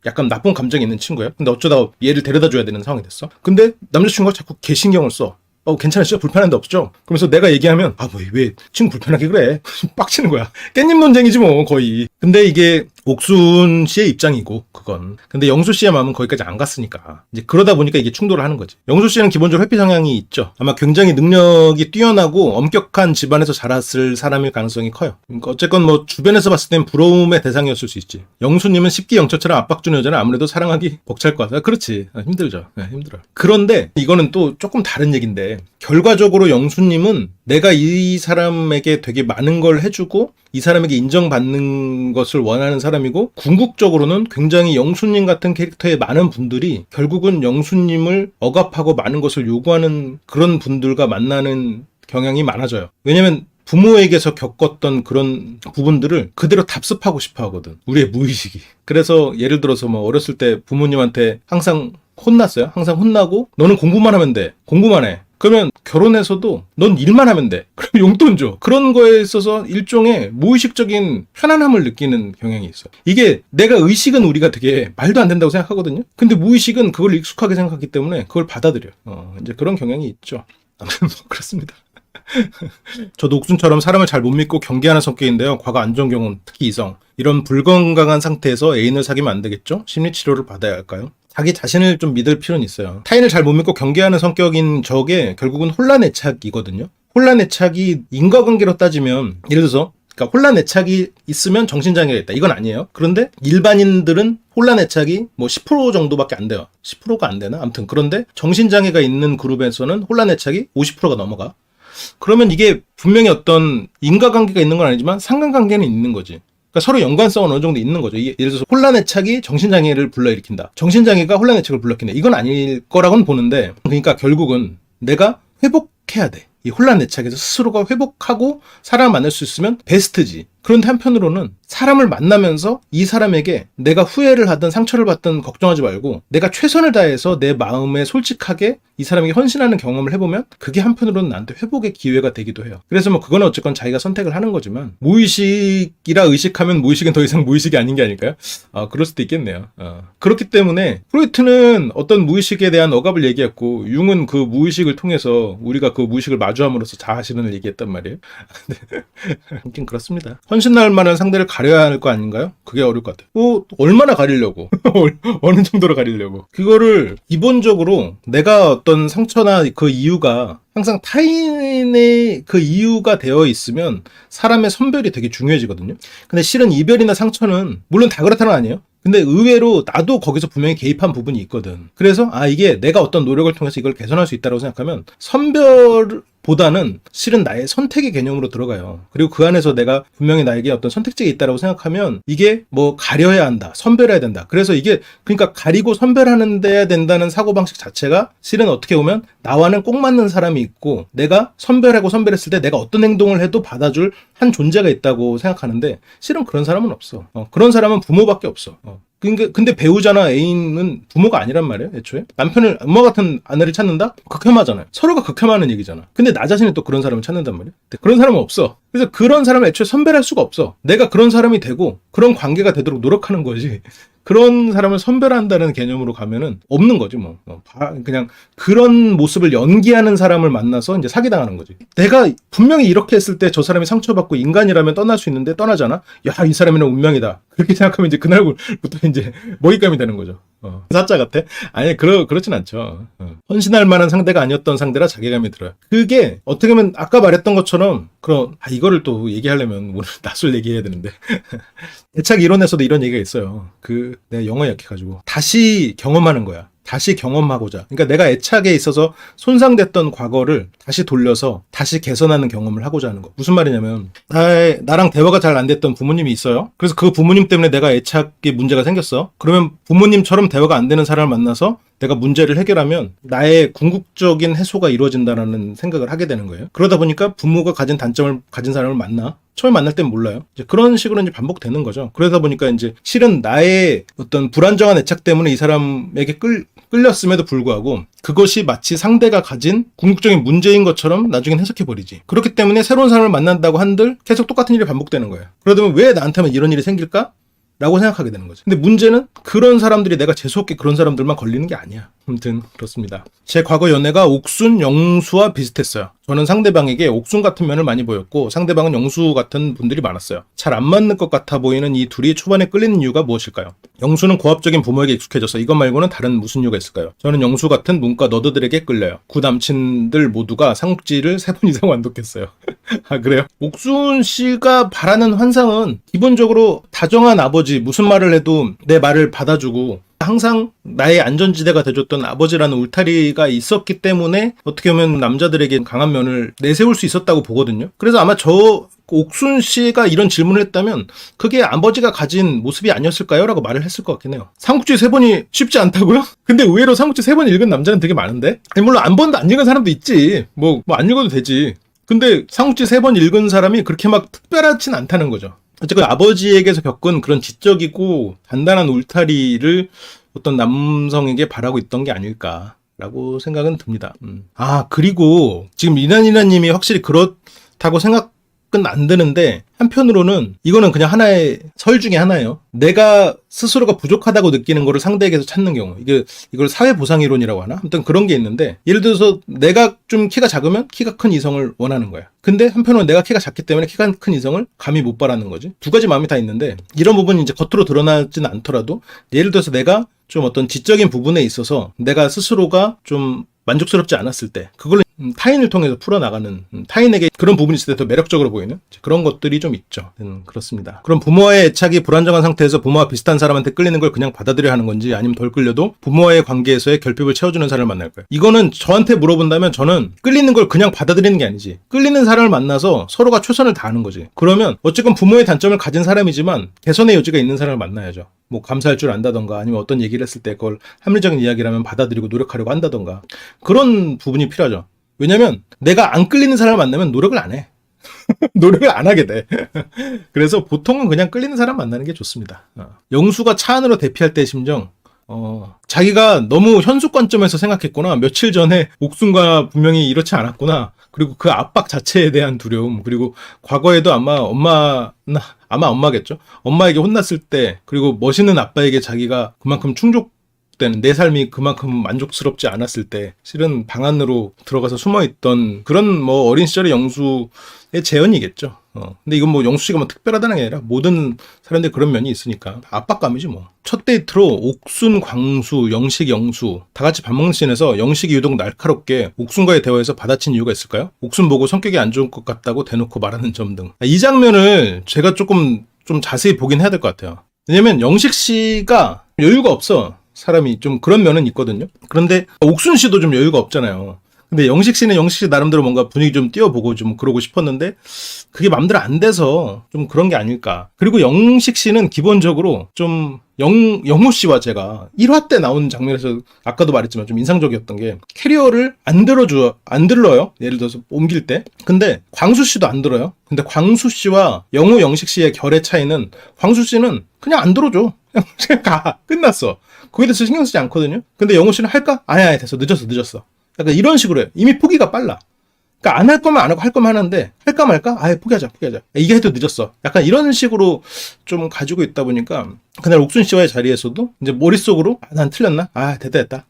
약간 나쁜 감정이 있는 친구예요. 근데 어쩌다 얘를 데려다 줘야 되는 상황이 됐어. 근데 남자친구가 자꾸 개신경을 써. 괜찮으시죠? 불편한 데 없죠? 그러면서 내가 얘기하면 뭐 왜 친구 불편하게 그래? 빡치는 거야. 깻잎 논쟁이지 뭐 거의. 근데 이게 옥순 씨의 입장이고 그건. 근데 영수 씨의 마음은 거기까지 안 갔으니까. 이제 그러다 보니까 이게 충돌을 하는 거지. 영수 씨는 기본적으로 회피 성향이 있죠. 아마 굉장히 능력이 뛰어나고 엄격한 집안에서 자랐을 사람일 가능성이 커요. 그러니까 어쨌건 뭐 주변에서 봤을 땐 부러움의 대상이었을 수 있지. 영수님은 십기영처처럼 압박 주는 여자는 아무래도 사랑하기 벅찰 것 같아. 그렇지. 힘들죠. 힘들어. 그런데 이거는 또 조금 다른 얘기인데 결과적으로 영수님은 내가 이 사람에게 되게 많은 걸 해주고 이 사람에게 인정받는 것을 원하는 사람이고 궁극적으로는 굉장히 영수님 같은 캐릭터의 많은 분들이 결국은 영수님을 억압하고 많은 것을 요구하는 그런 분들과 만나는 경향이 많아져요. 왜냐면 부모에게서 겪었던 그런 부분들을 그대로 답습하고 싶어 하거든. 우리의 무의식이. 그래서 예를 들어서 뭐 어렸을 때 부모님한테 항상 혼났어요. 항상 혼나고 너는 공부만 하면 돼. 공부만 해. 그러면 결혼해서도 넌 일만 하면 돼. 그럼 용돈 줘. 그런 거에 있어서 일종의 무의식적인 편안함을 느끼는 경향이 있어. 이게 내가 의식은 우리가 되게 말도 안 된다고 생각하거든요. 근데 무의식은 그걸 익숙하게 생각하기 때문에 그걸 받아들여. 이제 그런 경향이 있죠. 아무튼 뭐 그렇습니다. 저도 옥순처럼 사람을 잘 못 믿고 경계하는 성격인데요. 과거 안 좋은 경우는 특히 이성. 이런 불건강한 상태에서 애인을 사귀면 안 되겠죠? 심리치료를 받아야 할까요? 자기 자신을 좀 믿을 필요는 있어요. 타인을 잘 못 믿고 경계하는 성격인 저게 결국은 혼란애착이거든요. 혼란애착이 인과관계로 따지면 예를 들어서 그러니까 혼란애착이 있으면 정신장애가 있다. 이건 아니에요. 그런데 일반인들은 혼란애착이 뭐 10% 정도밖에 안 돼요. 10%가 안 되나? 아무튼 그런데 정신장애가 있는 그룹에서는 혼란애착이 50%가 넘어가. 그러면 이게 분명히 어떤 인과관계가 있는 건 아니지만 상관관계는 있는 거지. 그러니까 서로 연관성은 어느 정도 있는 거죠. 예를 들어서 혼란애착이 정신장애를 불러일으킨다. 정신장애가 혼란애착을 불러일으킨다. 이건 아닐 거라고는 보는데 그러니까 결국은 내가 회복해야 돼. 이 혼란애착에서 스스로가 회복하고 사람을 만날 수 있으면 베스트지. 그런데 한편으로는 사람을 만나면서 이 사람에게 내가 후회를 하든 상처를 받든 걱정하지 말고 내가 최선을 다해서 내 마음에 솔직하게 이 사람에게 헌신하는 경험을 해보면 그게 한편으로는 나한테 회복의 기회가 되기도 해요. 그래서 뭐 그거는 어쨌건 자기가 선택을 하는 거지만 무의식이라 의식하면 무의식은 더 이상 무의식이 아닌 게 아닐까요? 그럴 수도 있겠네요. 그렇기 때문에 프로이트는 어떤 무의식에 대한 억압을 얘기했고 융은 그 무의식을 통해서 우리가 그 무의식을 마주함으로써 자아실현을 얘기했단 말이에요. 아무튼 그렇습니다. 헌신할 만한 상대를 가려야 할 거 아닌가요? 그게 어려울 것 같아요. 얼마나 가리려고? 어느 정도로 가리려고? 그거를 기본적으로 내가 어떤 상처나 그 이유가 항상 타인의 그 이유가 되어 있으면 사람의 선별이 되게 중요해지거든요. 근데 실은 이별이나 상처는 물론 다 그렇다는 건 아니에요. 근데 의외로 나도 거기서 분명히 개입한 부분이 있거든. 그래서 이게 내가 어떤 노력을 통해서 이걸 개선할 수 있다고 생각하면 선별보다는 실은 나의 선택의 개념으로 들어가요. 그리고 그 안에서 내가 분명히 나에게 어떤 선택지가 있다고 생각하면 이게 뭐 가려야 한다, 선별해야 된다. 그래서 이게 그러니까 가리고 선별하는 데야 된다는 사고방식 자체가 실은 어떻게 보면 나와는 꼭 맞는 사람이 있고 내가 선별하고 선별했을 때 내가 어떤 행동을 해도 받아줄 한 존재가 있다고 생각하는데 실은 그런 사람은 없어. 그런 사람은 부모밖에 없어. 근데 배우자나 애인은 부모가 아니란 말이에요, 애초에. 남편을, 엄마 같은 아내를 찾는다? 극혐하잖아요. 서로가 극혐하는 얘기잖아. 근데 나 자신이 또 그런 사람을 찾는단 말이에요. 그런 사람은 없어. 그래서 그런 사람을 애초에 선별할 수가 없어. 내가 그런 사람이 되고 그런 관계가 되도록 노력하는 거지. 그런 사람을 선별한다는 개념으로 가면은 없는 거지 뭐. 그냥 그런 모습을 연기하는 사람을 만나서 이제 사기당하는 거지. 내가 분명히 이렇게 했을 때 저 사람이 상처받고 인간이라면 떠날 수 있는데 떠나잖아. 야, 이 사람이는 운명이다. 그렇게 생각하면 이제 그날부터 이제 먹잇감이 되는 거죠. 사자 같아? 아니, 그렇진 않죠. 헌신할 만한 상대가 아니었던 상대라 자괴감이 들어요. 그게 어떻게 보면 아까 말했던 것처럼 이거를 또 얘기하려면 오늘 낯설 얘기해야 되는데 애착 이론에서도 이런 얘기가 있어요. 내가 영어 약해가지고 다시 경험하는 거야. 다시 경험하고자. 그러니까 내가 애착에 있어서 손상됐던 과거를 다시 돌려서 다시 개선하는 경험을 하고자 하는 거. 무슨 말이냐면 나랑 대화가 잘 안 됐던 부모님이 있어요. 그래서 그 부모님 때문에 내가 애착에 문제가 생겼어. 그러면 부모님처럼 대화가 안 되는 사람을 만나서 내가 문제를 해결하면 나의 궁극적인 해소가 이루어진다는 생각을 하게 되는 거예요. 그러다 보니까 부모가 가진 단점을 가진 사람을 만나. 처음 만날 땐 몰라요. 이제 그런 식으로 이제 반복되는 거죠. 그러다 보니까 이제 실은 나의 어떤 불안정한 애착 때문에 이 사람에게 끌렸음에도 불구하고 그것이 마치 상대가 가진 궁극적인 문제인 것처럼 나중엔 해석해버리지. 그렇기 때문에 새로운 사람을 만난다고 한들 계속 똑같은 일이 반복되는 거예요. 그러다 보면 왜 나한테만 이런 일이 생길까? 라고 생각하게 되는 거죠. 근데 문제는 그런 사람들이 내가 재수없게 그런 사람들만 걸리는 게 아니야. 아무튼 그렇습니다. 제 과거 연애가 옥순, 영수와 비슷했어요. 저는 상대방에게 옥순 같은 면을 많이 보였고 상대방은 영수 같은 분들이 많았어요. 잘 안 맞는 것 같아 보이는 이 둘이 초반에 끌리는 이유가 무엇일까요? 영수는 고압적인 부모에게 익숙해져서 이것 말고는 다른 무슨 이유가 있을까요? 저는 영수 같은 문과 너드들에게 끌려요. 구 남친들 모두가 삼국지를 3번 이상 완독했어요. 아 그래요? 옥순 씨가 바라는 환상은 기본적으로 다정한 아버지, 무슨 말을 해도 내 말을 받아주고 항상 나의 안전지대가 돼줬던 아버지라는 울타리가 있었기 때문에 어떻게 보면 남자들에게 강한 면을 내세울 수 있었다고 보거든요. 그래서 아마 옥순 씨가 이런 질문을 했다면 그게 아버지가 가진 모습이 아니었을까요? 라고 말을 했을 것 같긴 해요. 삼국지 3번이 쉽지 않다고요? 근데 의외로 삼국지 3번 읽은 남자는 되게 많은데? 아니, 물론 한 번도 안 읽은 사람도 있지. 뭐 안 읽어도 되지. 근데 삼국지 3번 읽은 사람이 그렇게 막 특별하진 않다는 거죠. 어쨌든 아버지에게서 겪은 그런 지적이고 단단한 울타리를 어떤 남성에게 바라고 있던 게 아닐까라고 생각은 듭니다. 아 그리고 지금 이난이나님이 확실히 그렇다고 생각은 안 드는데 한편으로는 이거는 그냥 하나의 설 중에 하나예요. 내가 스스로가 부족하다고 느끼는 거를 상대에게서 찾는 경우 이걸 사회보상이론이라고 하나? 아무튼 그런 게 있는데 예를 들어서 내가 좀 키가 작으면 키가 큰 이성을 원하는 거야. 근데 한편으로는 내가 키가 작기 때문에 키가 큰 이성을 감히 못 바라는 거지. 두 가지 마음이 다 있는데 이런 부분이 이제 겉으로 드러나진 않더라도 예를 들어서 내가 좀 어떤 지적인 부분에 있어서 내가 스스로가 좀 만족스럽지 않았을 때 그걸 타인을 통해서 풀어나가는 타인에게 그런 부분이 있을 때 더 매력적으로 보이는 그런 것들이 좀 있죠. 그렇습니다. 그럼 부모와의 애착이 불안정한 상태에서 부모와 비슷한 사람한테 끌리는 걸 그냥 받아들여야 하는 건지 아니면 덜 끌려도 부모와의 관계에서의 결핍을 채워주는 사람을 만날까요? 이거는 저한테 물어본다면 저는 끌리는 걸 그냥 받아들이는 게 아니지. 끌리는 사람을 만나서 서로가 최선을 다하는 거지. 그러면 어쨌건 부모의 단점을 가진 사람이지만 개선의 여지가 있는 사람을 만나야죠. 뭐 감사할 줄 안다던가 아니면 어떤 얘기를 했을 때 그걸 합리적인 이야기라면 받아들이고 노력하려고 한다던가 그런 부분이 필요하죠. 왜냐면 내가 안 끌리는 사람을 만나면 노력을 안 해. 노력을 안 하게 돼. 그래서 보통은 그냥 끌리는 사람 만나는 게 좋습니다. 영수가 차 안으로 대피할 때 심정 자기가 너무 현수 관점에서 생각했구나. 며칠 전에 옥순과 분명히 이렇지 않았구나. 그리고 그 압박 자체에 대한 두려움, 그리고 과거에도 아마 엄마겠죠. 엄마에게 혼났을 때, 그리고 멋있는 아빠에게 자기가 그만큼 충족되는, 내 삶이 그만큼 만족스럽지 않았을 때, 실은 방 안으로 들어가서 숨어있던 그런 뭐 어린 시절의 영수의 재현이겠죠. 근데 이건 뭐 영수 씨가 뭐 특별하다는 게 아니라 모든 사람들이 그런 면이 있으니까 압박감이지 뭐. 첫 데이트로 옥순, 광수, 영식, 영수 다 같이 밥 먹는 씬에서 영식이 유독 날카롭게 옥순과의 대화에서 받아친 이유가 있을까요? 옥순 보고 성격이 안 좋은 것 같다고 대놓고 말하는 점 등. 이 장면을 제가 좀 자세히 보긴 해야 될 것 같아요. 왜냐면 영식 씨가 여유가 없어. 사람이 좀 그런 면은 있거든요. 그런데 옥순 씨도 좀 여유가 없잖아요. 근데 영식 씨는 영식 씨 나름대로 뭔가 분위기 좀 띄워보고 좀 그러고 싶었는데 그게 마음대로 안 돼서 좀 그런 게 아닐까. 그리고 영식 씨는 기본적으로 좀 영호 씨와 제가 1화 때 나온 장면에서 아까도 말했지만 좀 인상적이었던 게 캐리어를 안 들러요. 예를 들어서 옮길 때. 근데 광수 씨도 안 들어요. 근데 광수 씨와 영호 영식 씨의 결의 차이는 광수 씨는 그냥 안 들어줘. 그냥 가. 끝났어. 거기에 대해서 신경 쓰지 않거든요. 근데 영호 씨는 할까? 아니 됐어. 늦었어. 약간 이런 식으로 해요. 이미 포기가 빨라. 그러니까 안 할 거면 안 하고 할 거면 하는데 할까 말까? 아예 포기하자. 이게 해도 늦었어. 약간 이런 식으로 좀 가지고 있다 보니까 그날 옥순 씨와의 자리에서도 이제 머릿속으로 난 틀렸나? 됐다.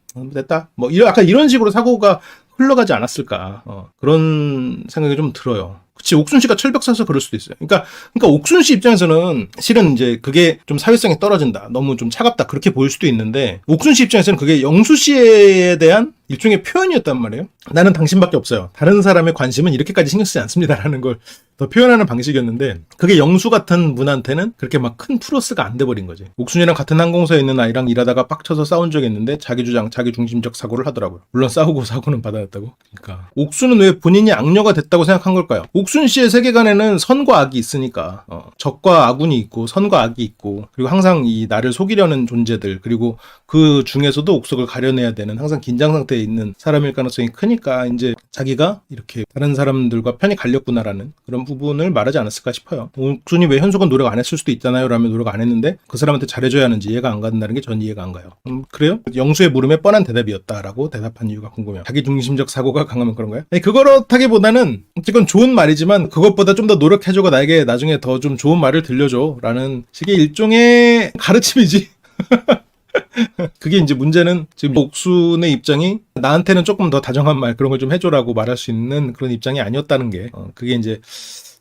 뭐 약간 이런 식으로 사고가 흘러가지 않았을까. 그런 생각이 좀 들어요. 그치, 옥순 씨가 철벽 사서 그럴 수도 있어요. 그러니까 옥순 씨 입장에서는 실은 이제 그게 좀 사회성이 떨어진다. 너무 좀 차갑다. 그렇게 보일 수도 있는데 옥순 씨 입장에서는 그게 영수 씨에 대한 일종의 표현이었단 말이에요. 나는 당신밖에 없어요. 다른 사람의 관심은 이렇게까지 신경 쓰지 않습니다라는 걸 더 표현하는 방식이었는데 그게 영수 같은 분한테는 그렇게 막 큰 플러스가 안 돼버린 거지. 옥순이랑 같은 항공사에 있는 아이랑 일하다가 빡쳐서 싸운 적이 있는데 자기 주장, 자기 중심적 사고를 하더라고요. 물론 싸우고 사고는 받아냈다고. 그러니까 옥순은 왜 본인이 악녀가 됐다고 생각한 걸까요? 옥순 씨의 세계관에는 선과 악이 있으니까 적과 아군이 있고 선과 악이 있고 그리고 항상 이 나를 속이려는 존재들 그리고 그 중에서도 옥석을 가려내야 되는 항상 긴장 상태에 있는 사람일 가능성이 크니까 이제 자기가 이렇게 다른 사람들과 편이 갈렸구나라는 그런 부분을 말하지 않았을까 싶어요. 옥순이 왜 현숙은 노력 안 했을 수도 있잖아요 라면 노력 안 했는데 그 사람한테 잘해줘야 하는지 이해가 안 간다는 게 전 이해가 안 가요. 그래요? 영수의 물음에 뻔한 대답이었다라고 대답한 이유가 궁금해요. 자기 중심적 사고가 강하면 그런가요? 아니, 그렇다기보다는 어쨌건 좋은 말이지만 그것보다 좀 더 노력해줘가 나에게 나중에 더 좀 좋은 말을 들려줘 라는 식의 일종의 가르침이지. 그게 이제 문제는 지금 옥순의 입장이 나한테는 조금 더 다정한 말 그런 걸 좀 해줘라고 말할 수 있는 그런 입장이 아니었다는 게 그게 이제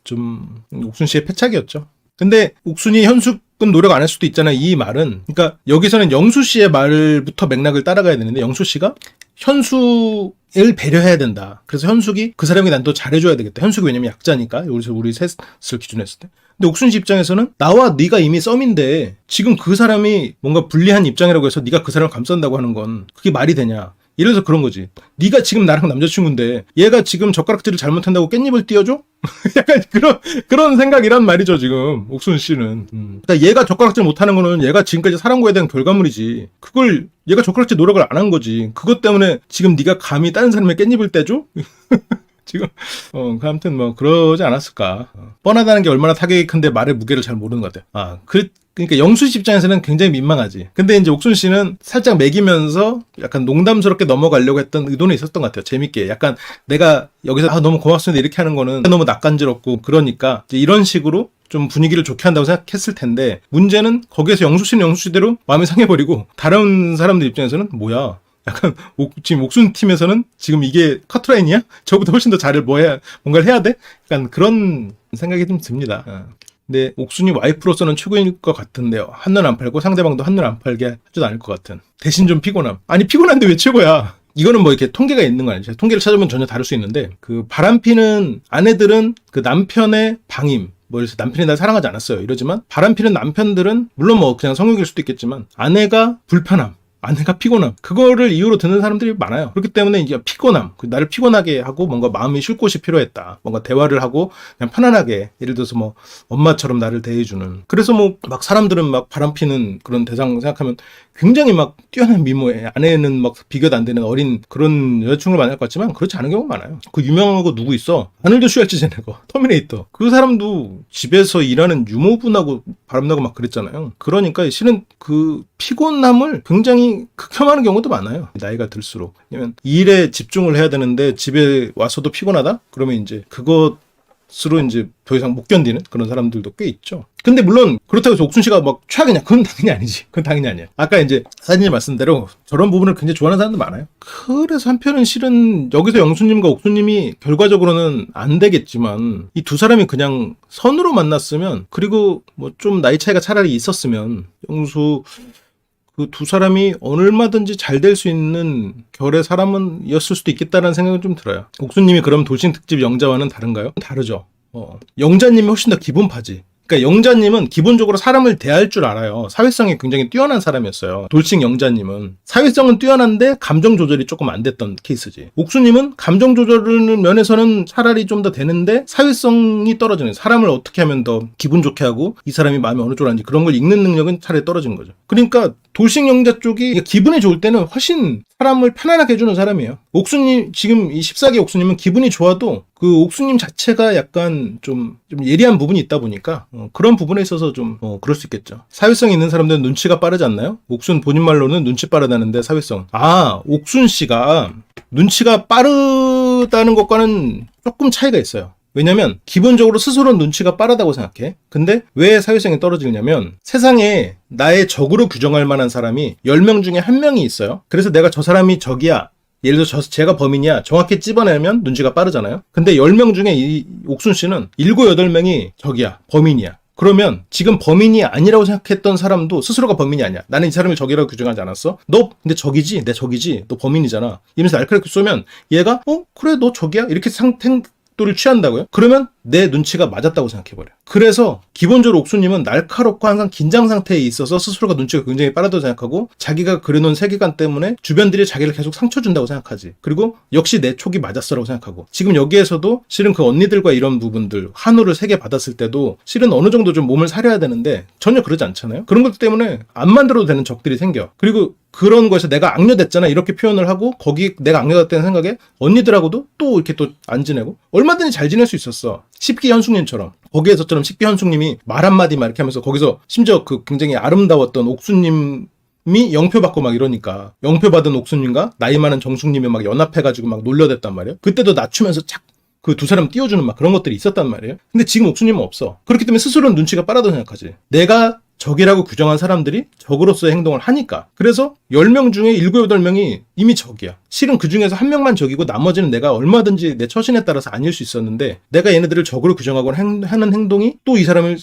좀 옥순 씨의 패착이었죠. 근데 옥순이 현숙은 노력 안 할 수도 있잖아요. 이 말은 그러니까 여기서는 영수 씨의 말부터 맥락을 따라가야 되는데 영수 씨가 현숙을 배려해야 된다. 그래서 현숙이 그 사람이 난 더 잘해줘야 되겠다. 현숙이 왜냐면 약자니까 여기서 우리 셋을 기준했을 때. 근데 옥순 씨 입장에서는 나와 네가 이미 썸인데 지금 그 사람이 뭔가 불리한 입장이라고 해서 네가 그 사람을 감싼다고 하는 건 그게 말이 되냐. 예를 들어서 그런 거지. 네가 지금 나랑 남자친구인데 얘가 지금 젓가락질을 잘못한다고 깻잎을 띄워줘? 약간 그런 생각이란 말이죠 지금 옥순 씨는. 그러니까 얘가 젓가락질 못하는 거는 얘가 지금까지 살아온 거에 대한 결과물이지. 그걸 얘가 젓가락질 노력을 안 한 거지. 그것 때문에 지금 네가 감히 다른 사람의 깻잎을 떼줘? 지금 아무튼 뭐 그러지 않았을까. 뻔하다는 게 얼마나 타격이 큰데 말의 무게를 잘 모르는 것 같아요. 그러니까 영수 씨 입장에서는 굉장히 민망하지. 근데 이제 옥순 씨는 살짝 매기면서 약간 농담스럽게 넘어가려고 했던 의도는 있었던 것 같아요. 재밌게. 약간 내가 여기서 너무 고맙습니다 이렇게 하는 거는 너무 낯간지럽고 그러니까 이제 이런 식으로 좀 분위기를 좋게 한다고 생각했을 텐데 문제는 거기에서 영수 씨는 영수 씨대로 마음이 상해버리고 다른 사람들 입장에서는 뭐야. 약간 지금 옥순 팀에서는 지금 이게 커트라인이야? 저보다 훨씬 더 뭔가를 해야 돼? 약간 그런 생각이 좀 듭니다. 근데 옥순이 와이프로서는 최고일 것 같은데요. 한눈 안 팔고 상대방도 한눈 안 팔게 하지도 않을 것 같은. 대신 좀 피곤함. 아니 피곤한데 왜 최고야? 이거는 뭐 이렇게 통계가 있는 거 아니죠. 통계를 찾아보면 전혀 다를 수 있는데 그 바람피는 아내들은 그 남편의 방임 그래서 남편이 날 사랑하지 않았어요 이러지만 바람피는 남편들은 물론 뭐 그냥 성욕일 수도 있겠지만 아내가 불편함 아내가 피곤함 그거를 이유로 듣는 사람들이 많아요. 그렇기 때문에 이제 피곤함 나를 피곤하게 하고 뭔가 마음이 쉴 곳이 필요했다. 뭔가 대화를 하고 그냥 편안하게 예를 들어서 뭐 엄마처럼 나를 대해주는 그래서 뭐 막 사람들은 막 바람피는 그런 대상 생각하면 굉장히 막 뛰어난 미모에 아내는 막 비교도 안 되는 어린 그런 여자친구를 만날 것 같지만 그렇지 않은 경우가 많아요. 그 유명한 거 누구 있어? 아놀드 슈왈츠제네거 터미네이터 그 사람도 집에서 일하는 유모분하고 바람나고 막 그랬잖아요. 그러니까 실은 그 피곤함을 굉장히 극혐하는 경우도 많아요. 나이가 들수록. 왜냐면 일에 집중을 해야 되는데 집에 와서도 피곤하다? 그러면 이제 그것으로 이제 더 이상 못 견디는 그런 사람들도 꽤 있죠. 근데 물론 그렇다고 해서 옥순 씨가 막 최악이냐? 그건 당연히 아니지. 그건 당연히 아니야. 아까 이제 사진님 말씀대로 저런 부분을 굉장히 좋아하는 사람도 많아요. 그래서 한편은 실은 여기서 영수님과 옥수님이 결과적으로는 안 되겠지만 이 두 사람이 그냥 선으로 만났으면 그리고 뭐 좀 나이 차이가 차라리 있었으면 영수 그 두 사람이 얼마든지 잘 될 수 있는 결의 사람이었을 수도 있겠다라는 생각은 좀 들어요. 옥수님이 그럼 돌싱 특집 영자와는 다른가요? 다르죠. 영자님이 훨씬 더 기본파지. 그러니까 영자님은 기본적으로 사람을 대할 줄 알아요. 사회성이 굉장히 뛰어난 사람이었어요. 돌싱 영자님은 사회성은 뛰어난데 감정 조절이 조금 안 됐던 케이스지. 옥수님은 감정 조절하는 면에서는 차라리 좀 더 되는데 사회성이 떨어지는, 사람을 어떻게 하면 더 기분 좋게 하고 이 사람이 마음이 어느 쪽으로 하는지 그런 걸 읽는 능력은 차라리 떨어지는 거죠. 그러니까 돌싱 영자 쪽이 기분이 좋을 때는 훨씬 사람을 편안하게 해주는 사람이에요. 옥수님, 지금 이 14기 옥수님은 기분이 좋아도 그 옥수님 자체가 약간 좀 예리한 부분이 있다 보니까 그런 부분에 있어서 좀 그럴 수 있겠죠. 사회성 있는 사람들은 눈치가 빠르지 않나요? 옥순 본인 말로는 눈치 빠르다는데 사회성. 옥순 씨가 눈치가 빠르다는 것과는 조금 차이가 있어요. 왜냐면 기본적으로 스스로는 눈치가 빠르다고 생각해. 근데 왜 사회성이 떨어지냐면 세상에 나의 적으로 규정할 만한 사람이 10명 중에 1명이 있어요. 그래서 내가 저 사람이 적이야, 예를 들어 제가 범인이야 정확히 찝어내면 눈치가 빠르잖아요. 근데 10명 중에 이 옥순 씨는 7, 8명이 적이야, 범인이야. 그러면 지금 범인이 아니라고 생각했던 사람도 스스로가 범인이 아니야. 나는 이 사람을 적이라고 규정하지 않았어. 너 근데 적이지? 내 적이지? 너 범인이잖아. 이러면서 날카롭게 쏘면 얘가 그래 너 적이야? 이렇게 태도를 취한다고요? 그러면 내 눈치가 맞았다고 생각해버려. 그래서 기본적으로 옥수님은 날카롭고 항상 긴장 상태에 있어서 스스로가 눈치가 굉장히 빠르다고 생각하고 자기가 그려놓은 세계관 때문에 주변들이 자기를 계속 상처 준다고 생각하지. 그리고 역시 내 촉이 맞았어라고 생각하고 지금 여기에서도 실은 그 언니들과 이런 부분들 한우를 3개 받았을 때도 실은 어느 정도 좀 몸을 사려야 되는데 전혀 그러지 않잖아요. 그런 것 때문에 안 만들어도 되는 적들이 생겨. 그리고 그런 것에서 내가 악녀됐잖아 이렇게 표현을 하고 거기 내가 악녀됐다는 생각에 언니들하고도 또 이렇게 또 안 지내고 얼마든지 잘 지낼 수 있었어. 십기 현숙님처럼 거기에서처럼 십기 현숙님이 말 한마디 막 이렇게 하면서 거기서 심지어 그 굉장히 아름다웠던 옥수님 이 영표 받고 막 이러니까 영표 받은 옥수님과 나이 많은 정숙님이 막 연합해가지고 막 놀려댔단 말이에요. 그때도 낮추면서 착 그 두 사람 띄워주는 막 그런 것들이 있었단 말이에요. 근데 지금 옥수님은 없어. 그렇기 때문에 스스로는 눈치가 빠르다고 생각하지. 내가 적이라고 규정한 사람들이 적으로서의 행동을 하니까. 그래서 10명 중에 7, 8명이 이미 적이야. 실은 그 중에서 한 명만 적이고 나머지는 내가 얼마든지 내 처신에 따라서 아닐 수 있었는데 내가 얘네들을 적으로 규정하고 하는 행동이 또 이 사람이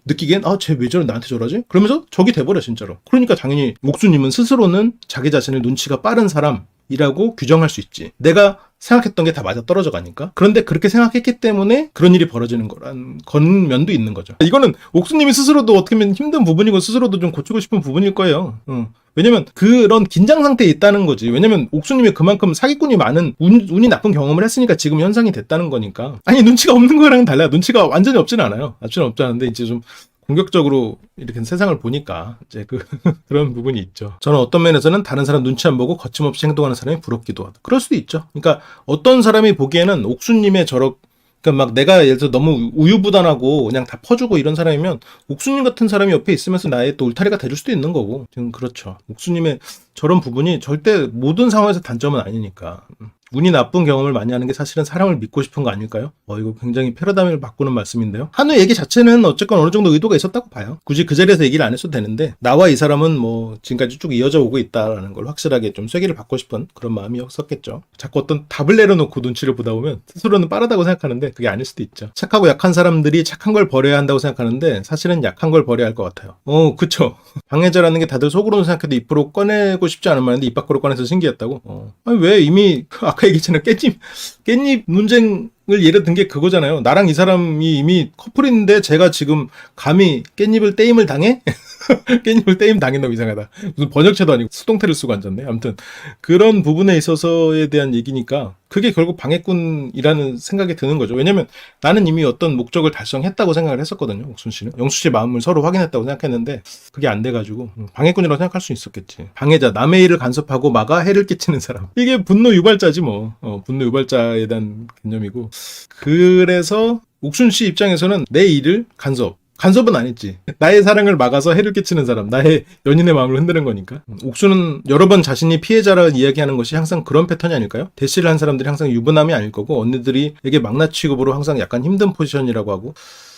느끼기엔 쟤 왜 저래 나한테 저러지? 그러면서 적이 돼버려 진짜로. 그러니까 당연히 옥수님은 스스로는 자기 자신을 눈치가 빠른 사람이라고 규정할 수 있지. 내가 생각했던 게 다 맞아 떨어져 가니까. 그런데 그렇게 생각했기 때문에 그런 일이 벌어지는 거란 건 면도 있는 거죠. 이거는 옥수님이 스스로도 어떻게 보면 힘든 부분이고 스스로도 좀 고치고 싶은 부분일 거예요. 왜냐면 그런 긴장 상태에 있다는 거지. 왜냐면 옥수님이 그만큼 사기꾼이 많은 운이 나쁜 경험을 했으니까 지금 현상이 됐다는 거니까. 아니 눈치가 없는 거랑은 달라요. 눈치가 완전히 없지는 않아요. 완전히 없지 않은데 이제 좀 공격적으로 이렇게 세상을 보니까 이제 그런 부분이 있죠. 저는 어떤 면에서는 다른 사람 눈치 안 보고 거침없이 행동하는 사람이 부럽기도 하다. 그럴 수도 있죠. 그러니까 어떤 사람이 보기에는 옥수님의 그러니까 막 내가 예를 들어 너무 우유부단하고 그냥 다 퍼주고 이런 사람이면 옥수님 같은 사람이 옆에 있으면서 나의 또 울타리가 돼줄 수도 있는 거고. 지금 그렇죠. 옥수님의 저런 부분이 절대 모든 상황에서 단점은 아니니까. 운이 나쁜 경험을 많이 하는 게 사실은 사람을 믿고 싶은 거 아닐까요? 이거 굉장히 패러다임을 바꾸는 말씀인데요. 한우 얘기 자체는 어쨌건 어느 정도 의도가 있었다고 봐요. 굳이 그 자리에서 얘기를 안 했어도 되는데 나와 이 사람은 뭐 지금까지 쭉 이어져 오고 있다라는 걸 확실하게 좀 쐐기를 받고 싶은 그런 마음이었었겠죠. 자꾸 어떤 답을 내려놓고 눈치를 보다 보면 스스로는 빠르다고 생각하는데 그게 아닐 수도 있죠. 착하고 약한 사람들이 착한 걸 버려야 한다고 생각하는데 사실은 약한 걸 버려야 할 것 같아요. 그쵸. 방해자라는 게 다들 속으로는 생각해도 입으로 꺼내고 싶지 않은 말인데 입 밖으로 꺼내서 신기했다고? 아니 왜 이미 아까 얘기했잖아요. 깻잎 논쟁을 예를 든 게 그거잖아요. 나랑 이 사람이 이미 커플인데 제가 지금 감히 깻잎을 떼임을 당해? 깻잎을 떼임 당했다고 이상하다. 무슨 번역체도 아니고 수동태를 쓰고 앉았네. 아무튼 그런 부분에 있어서에 대한 얘기니까 그게 결국 방해꾼이라는 생각이 드는 거죠. 왜냐면 나는 이미 어떤 목적을 달성했다고 생각을 했었거든요. 옥순 씨는. 영수 씨의 마음을 서로 확인했다고 생각했는데 그게 안 돼가지고 방해꾼이라고 생각할 수 있었겠지. 방해자, 남의 일을 간섭하고 막아 해를 끼치는 사람. 이게 분노 유발자지 뭐. 분노 유발자에 대한 개념이고. 그래서 옥순 씨 입장에서는 내 일을 간섭은 아니지. 나의 사랑을 막아서 해를 끼치는 사람, 나의 연인의 마음을 흔드는 거니까. 옥수는 여러 번 자신이 피해자라 이야기하는 것이 항상 그런 패턴이 아닐까요? 대시를 한 사람들이 항상 유부남이 아닐 거고 언니들이 되게 막나 취급으로 항상 약간 힘든 포지션이라고 하고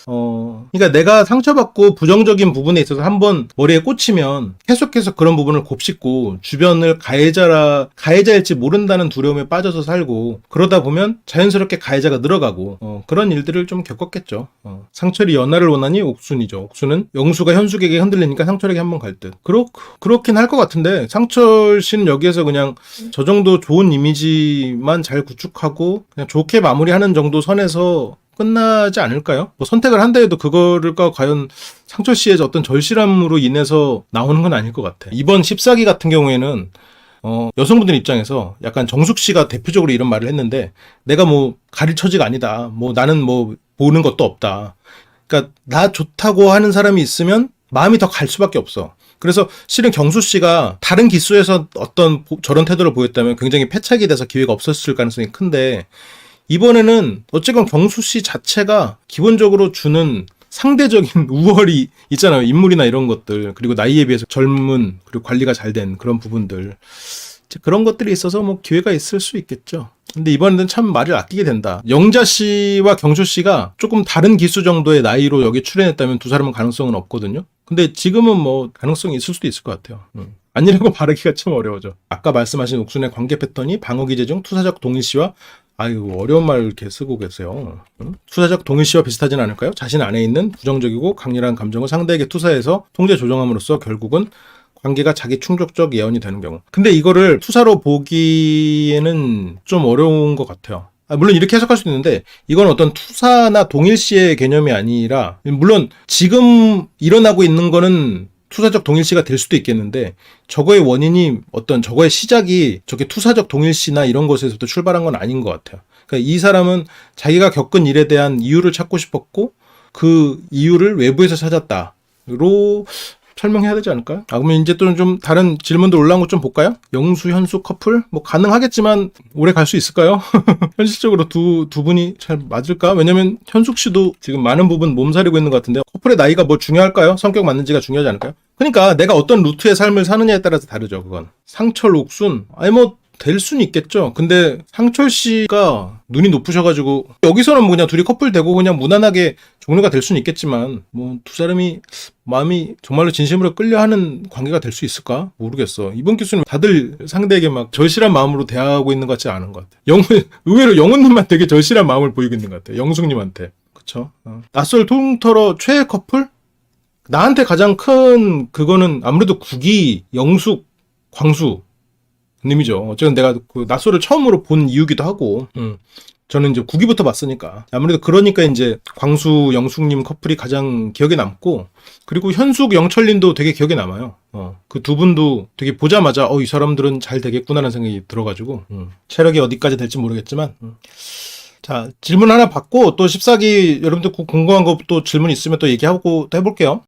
그러니까 내가 상처받고 부정적인 부분에 있어서 한번 머리에 꽂히면 계속해서 그런 부분을 곱씹고 주변을 가해자일지 모른다는 두려움에 빠져서 살고 그러다 보면 자연스럽게 가해자가 늘어가고 그런 일들을 좀 겪었겠죠. 상철이 연하를 원하니 옥순이죠. 옥순은 영수가 현숙에게 흔들리니까 상철에게 한번 갈 듯. 그렇긴 할 것 같은데 상철 씨는 여기에서 그냥 저 정도 좋은 이미지만 잘 구축하고 그냥 좋게 마무리하는 정도 선에서 끝나지 않을까요? 뭐 선택을 한다 해도 그거를까 과연 상철 씨의 어떤 절실함으로 인해서 나오는 건 아닐 것 같아. 이번 14기 같은 경우에는 여성분들 입장에서 약간 정숙 씨가 대표적으로 이런 말을 했는데 내가 뭐 가릴 처지가 아니다. 뭐 나는 뭐 보는 것도 없다. 그러니까 나 좋다고 하는 사람이 있으면 마음이 더 갈 수밖에 없어. 그래서 실은 경수 씨가 다른 기수에서 어떤 저런 태도를 보였다면 굉장히 패착이 돼서 기회가 없었을 가능성이 큰데 이번에는 어쨌건 경수 씨 자체가 기본적으로 주는 상대적인 우월이 있잖아요. 인물이나 이런 것들. 그리고 나이에 비해서 젊은, 그리고 관리가 잘 된 그런 부분들. 그런 것들이 있어서 뭐 기회가 있을 수 있겠죠. 근데 이번에는 참 말을 아끼게 된다. 영자 씨와 경수 씨가 조금 다른 기수 정도의 나이로 여기 출연했다면 두 사람은 가능성은 없거든요. 근데 지금은 뭐 가능성이 있을 수도 있을 것 같아요. 아니라고 바라기가 참 어려워져. 아까 말씀하신 옥순의 관계 패턴이 방어기제 중 투사적 동일시와 아이고, 어려운 말 이렇게 쓰고 계세요. 응? 투사적 동일시와 비슷하진 않을까요? 자신 안에 있는 부정적이고 강렬한 감정을 상대에게 투사해서 통제 조정함으로써 결국은 관계가 자기 충족적 예언이 되는 경우. 근데 이거를 투사로 보기에는 좀 어려운 것 같아요. 물론 이렇게 해석할 수도 있는데 이건 어떤 투사나 동일시의 개념이 아니라, 물론 지금 일어나고 있는 거는 투사적 동일시가 될 수도 있겠는데 저거의 원인이 어떤 저거의 시작이 저게 투사적 동일시나 이런 것에서부터 출발한 건 아닌 것 같아요. 그러니까 이 사람은 자기가 겪은 일에 대한 이유를 찾고 싶었고 그 이유를 외부에서 찾았다로 설명해야 되지 않을까요? 그러면 이제 또 좀 다른 질문도 올라온 거 좀 볼까요? 영수, 현수 커플? 뭐 가능하겠지만 오래 갈 수 있을까요? 현실적으로 두 분이 잘 맞을까? 왜냐면 현숙 씨도 지금 많은 부분 몸살이고 있는 것 같은데 커플의 나이가 뭐 중요할까요? 성격 맞는지가 중요하지 않을까요? 그러니까 내가 어떤 루트의 삶을 사느냐에 따라서 다르죠, 그건. 상철, 옥순, 아니 뭐 될 수는 있겠죠. 근데 상철 씨가 눈이 높으셔가지고 여기서는 뭐 그냥 둘이 커플 되고 그냥 무난하게 종료가 될 수는 있겠지만 뭐 두 사람이 마음이 정말로 진심으로 끌려하는 관계가 될 수 있을까? 모르겠어. 이번 교수님 다들 상대에게 막 절실한 마음으로 대하고 있는 것 같지 않은 것 같아. 의외로 영훈님만 되게 절실한 마음을 보이고 있는 것 같아. 영숙님한테. 그쵸? 낯설 통털어 최애 커플? 나한테 가장 큰 그거는 아무래도 국이, 영숙, 광수 님이죠. 어쨌든 내가 그 낯설을 처음으로 본 이유기도 하고, 저는 이제 국기부터 봤으니까. 아무래도 그러니까 이제 광수, 영숙님 커플이 가장 기억에 남고, 그리고 현숙, 영철님도 되게 기억에 남아요. 그 두 분도 되게 보자마자, 이 사람들은 잘 되겠구나라는 생각이 들어가지고, 체력이 어디까지 될지 모르겠지만, 자, 질문 하나 받고, 또 14기 여러분들 궁금한 거 또 질문 있으면 또 얘기하고 또 해볼게요.